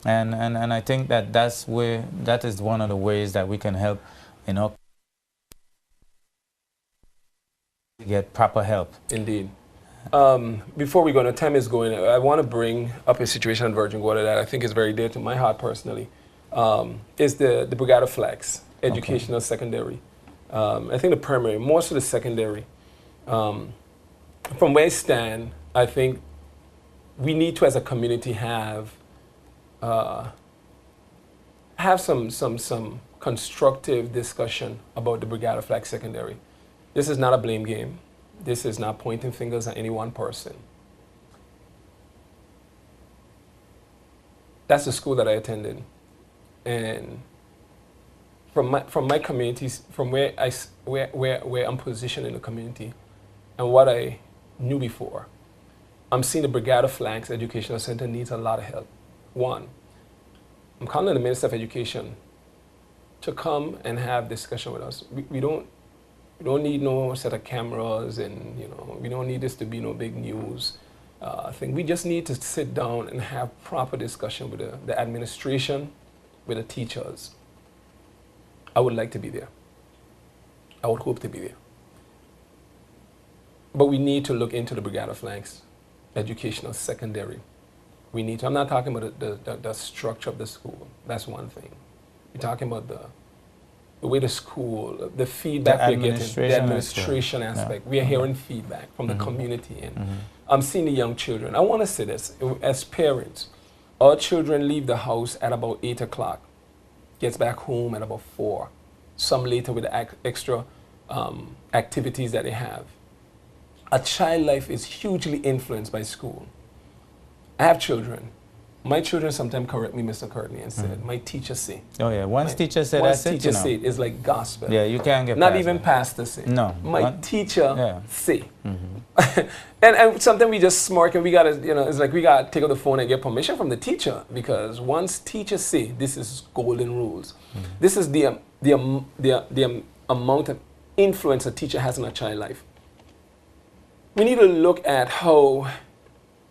And I think that that is one of the ways that we can help, get proper help. Indeed. Before we go, no time is going, I want to bring up a situation in Virgin Gorda that I think is very dear to my heart personally. Is the Brigada Flex, educational secondary. I think the primary, most of the secondary. From where I stand, I think we need to, as a community, have some constructive discussion about the Brigada Flag Secondary. This is not a blame game. This is not pointing fingers at any one person. That's the school that I attended. And from my communities, from where I'm positioned in the community and what I knew before, I'm seeing the Brigada Flags Educational Center needs a lot of help. One, I'm calling on the Minister of Education to come and have discussion with us. We don't need no set of cameras, and we don't need this to be no big news thing. We just need to sit down and have proper discussion with the administration, with the teachers. I would like to be there. I would hope to be there. But we need to look into the Brigada Flags Educational Secondary. We need to. I'm not talking about the structure of the school. That's one thing. We're talking about the way the school, the feedback we're getting, the administration aspect. Yeah. We are hearing feedback from the community, and I'm seeing the young children. I want to say this, as parents, our children leave the house at about 8 o'clock, gets back home at about 4, some later with the extra activities that they have. A child life is hugely influenced by school. I have children. My children sometimes correct me, Mr. Courtney, and said, my teacher say. Oh yeah, once teacher said Once that's teacher it, say, it's like gospel. Yeah, you can't get Not past even that. pastor say. No. My teacher say. Mm-hmm. and sometimes we just smirk and we gotta, it's like we gotta take out the phone and get permission from the teacher, because once teachers say, this is golden rules. Mm-hmm. This is the amount of influence a teacher has in a child's life. We need to look at how,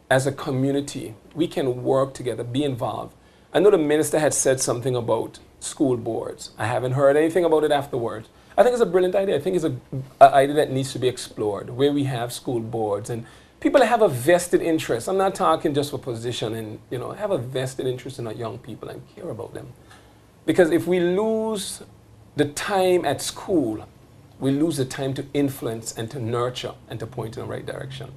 as a community, we can work together, be involved. I know the minister had said something about school boards. I haven't heard anything about it afterwards. I think it's a brilliant idea. I think it's an idea that needs to be explored, where we have school boards and people that have a vested interest. I'm not talking just for position, and have a vested interest in our young people and care about them. Because if we lose the time at school, we lose the time to influence and to nurture and to point in the right direction.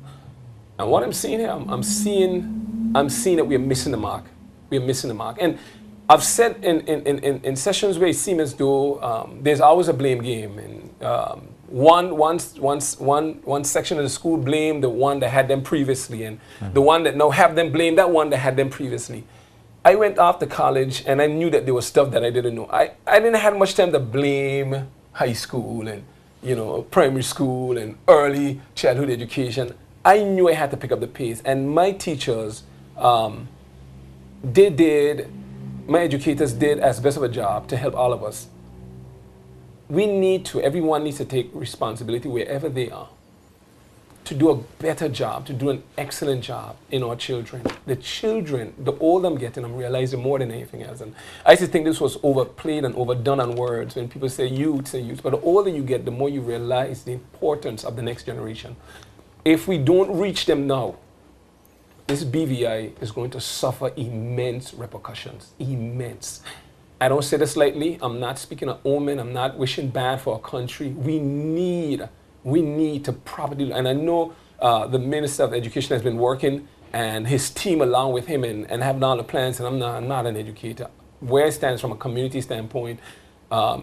And what I'm seeing here, I'm seeing that we are missing the mark. We are missing the mark. And I've said in sessions where it seems as though there's always a blame game. And one section of the school blamed the one that had them previously, and the one that now have them blame that one that had them previously. I went off to college and I knew that there was stuff that I didn't know. I didn't have much time to blame high school and primary school and early childhood education. I knew I had to pick up the pace, and my teachers, my educators did as best of a job to help all of us. Everyone needs to take responsibility wherever they are to do a better job, to do an excellent job in our children. The children, the older I'm getting, I'm realizing more than anything else. And I used to think this was overplayed and overdone on words when people say youth, but the older you get, the more you realize the importance of the next generation. If we don't reach them now, this BVI is going to suffer immense repercussions, immense. I don't say this lightly. I'm not speaking of omen. I'm not wishing bad for our country. We need to properly, and I know the Minister of Education has been working, and his team along with him, and having all the plans, and I'm not an educator. Where it stands from a community standpoint,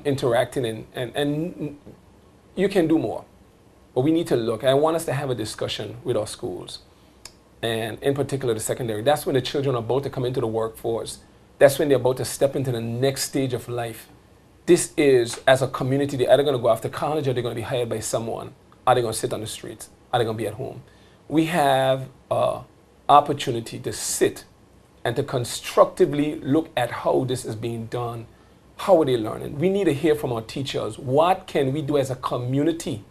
interacting, and you can do more. But we need to look. I want us to have a discussion with our schools, and in particular the secondary. That's when the children are about to come into the workforce. That's when they're about to step into the next stage of life. This is, as a community, they're either going to go after college, or they're going to be hired by someone. Are they going to sit on the streets? Are they going to be at home? We have an opportunity to sit and to constructively look at how this is being done. How are they learning? We need to hear from our teachers. What can we do as a community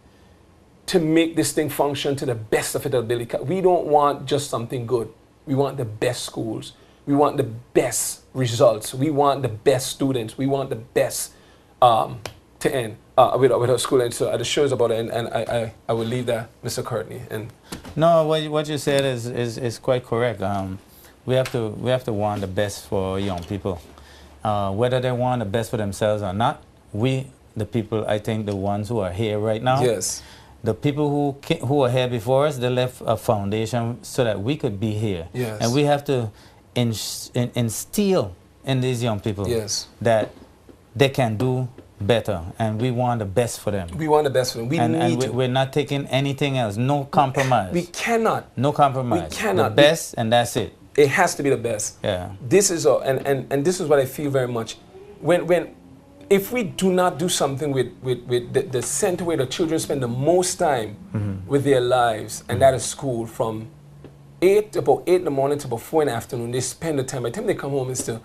to make this thing function to the best of its ability? We don't want just something good. We want the best schools. We want the best results. We want the best students. We want the best to end with our school. And so the show is about it, and I will leave that, Mr. Courtney. And no, what you said is quite correct. We have to want the best for young people, whether they want the best for themselves or not. We, the people, I think the ones who are here right now. Yes. The people who are here before us, they left a foundation so that we could be here. Yes. And we have to instill in these young people yes. that they can do better, and we want the best for them. We want the best for them. We need to. We're not taking anything else. No compromise. We cannot. No compromise. We cannot. The best, and that's it. It has to be the best. Yeah. This is and this is what I feel very much. If we do not do something with the center where the children spend the most time with their lives, and that is school, from about 8 in the morning to about 4 in the afternoon, they spend the time. By the time they come home, it's to,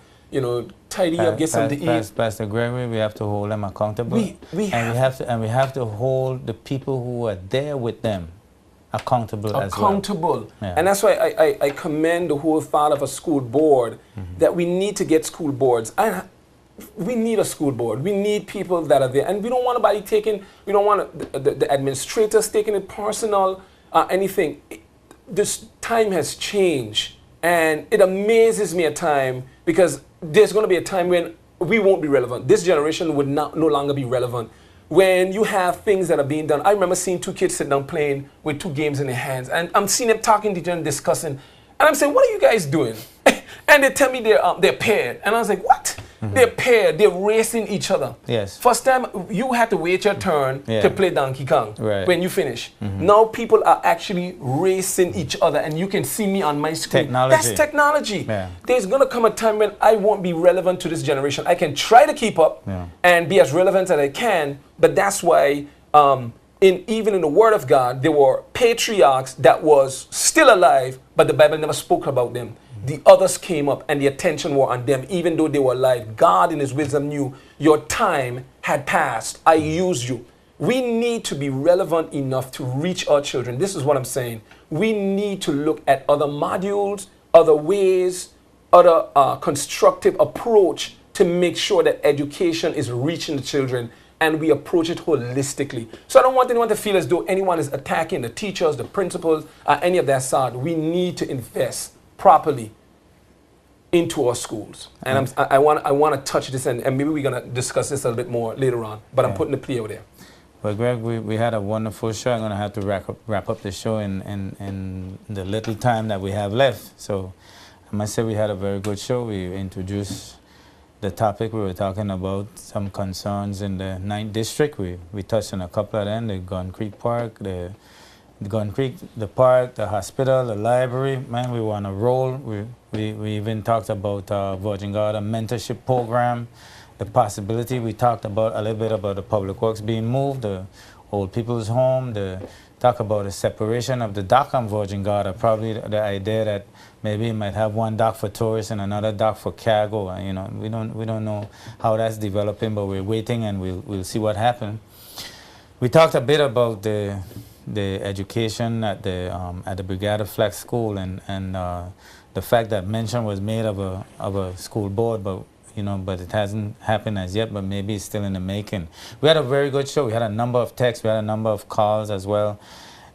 tidy up, get something to eat. Pastor Gregory, we have to hold them accountable. We have to hold the people who are there with them accountable as well. Yeah. And that's why I commend the whole thought of a school board, that we need to get school boards. And we need a school board. We need people that are there. And we don't want we don't want the administrators taking it personal, anything. This time has changed. And it amazes me at times, because there's going to be a time when we won't be relevant. This generation would no longer be relevant. When you have things that are being done. I remember seeing 2 kids sit down playing with 2 games in their hands. And I'm seeing them talking to each other and discussing. And I'm saying, what are you guys doing? And they tell me they're paired. And I was like, what? They're paired. They're racing each other. Yes. First time, you had to wait your turn to play Donkey Kong when you finish. Now people are actually racing each other, and you can see me on my screen. Technology. That's technology. Yeah. There's going to come a time when I won't be relevant to this generation. I can try to keep up and be as relevant as I can, but that's why even in the Word of God, there were patriarchs that was still alive, but the Bible never spoke about them. The others came up and the attention were on them, even though they were alive. God in his wisdom knew your time had passed. I used you. We need to be relevant enough to reach our children. This is what I'm saying. We need to look at other modules, other ways, other constructive approach to make sure that education is reaching the children, and we approach it holistically. So I don't want anyone to feel as though anyone is attacking the teachers, the principals, any of that sort. We need to invest properly into our schools. And I want to touch this, and maybe we're going to discuss this a little bit more later on, but I'm putting the plea over there. Well, Greg, we had a wonderful show. I'm going to have to wrap up the show in the little time that we have left. So I must say we had a very good show. We introduced the topic. We were talking about some concerns in the 9th District. We touched on a couple of them, the Gun Creek Park, the park, the hospital, the library. Man, we were on a roll. We even talked about Virgin Garden mentorship program, the possibility. We talked about a little bit about the public works being moved, the old people's home, talk about the separation of the dock on Virgin Garden, probably the idea that maybe it might have one dock for tourists and another dock for cargo. We don't know how that's developing, but we're waiting and we'll see what happens. We talked a bit about the education at the Brigada Flex School and the fact that mention was made of a school board, but it hasn't happened as yet, but maybe it's still in the making. We had a very good show. We had a number of texts, we had a number of calls as well.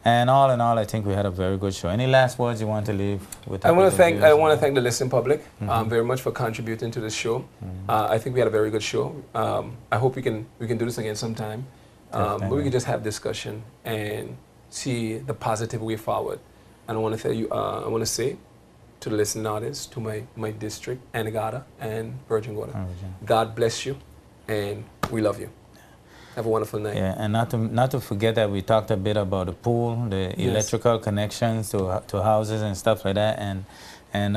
And all in all, I think we had a very good show. Any last words you want to leave with? I want to thank the listening public very much for contributing to this show. I think we had a very good show. I hope we can do this again sometime. But we can just have discussion and see the positive way forward. And I want to tell you, I want to say to the listening audience, to my district, Anegada and Virgin Gorda, God bless you, and we love you. Have a wonderful night. Yeah, and not to forget that we talked a bit about the pool, the electrical connections to houses and stuff like that, and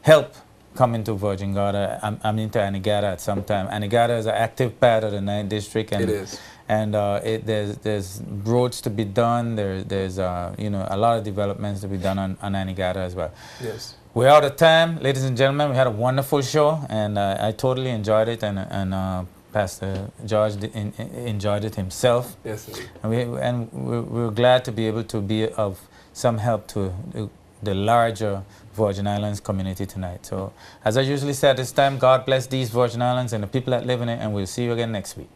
help coming to Virgin Gorda. I'm into Anegada at some time. Anegada is an active part of the 9th District, and it is. And there's roads to be done. There's a lot of developments to be done on Anegada as well. Yes. We're out of time, ladies and gentlemen. We had a wonderful show, and I totally enjoyed it, and Pastor George enjoyed it himself. Yes. And we're glad to be able to be of some help to the larger Virgin Islands community tonight. So, as I usually say at this time, God bless these Virgin Islands and the people that live in it, and we'll see you again next week.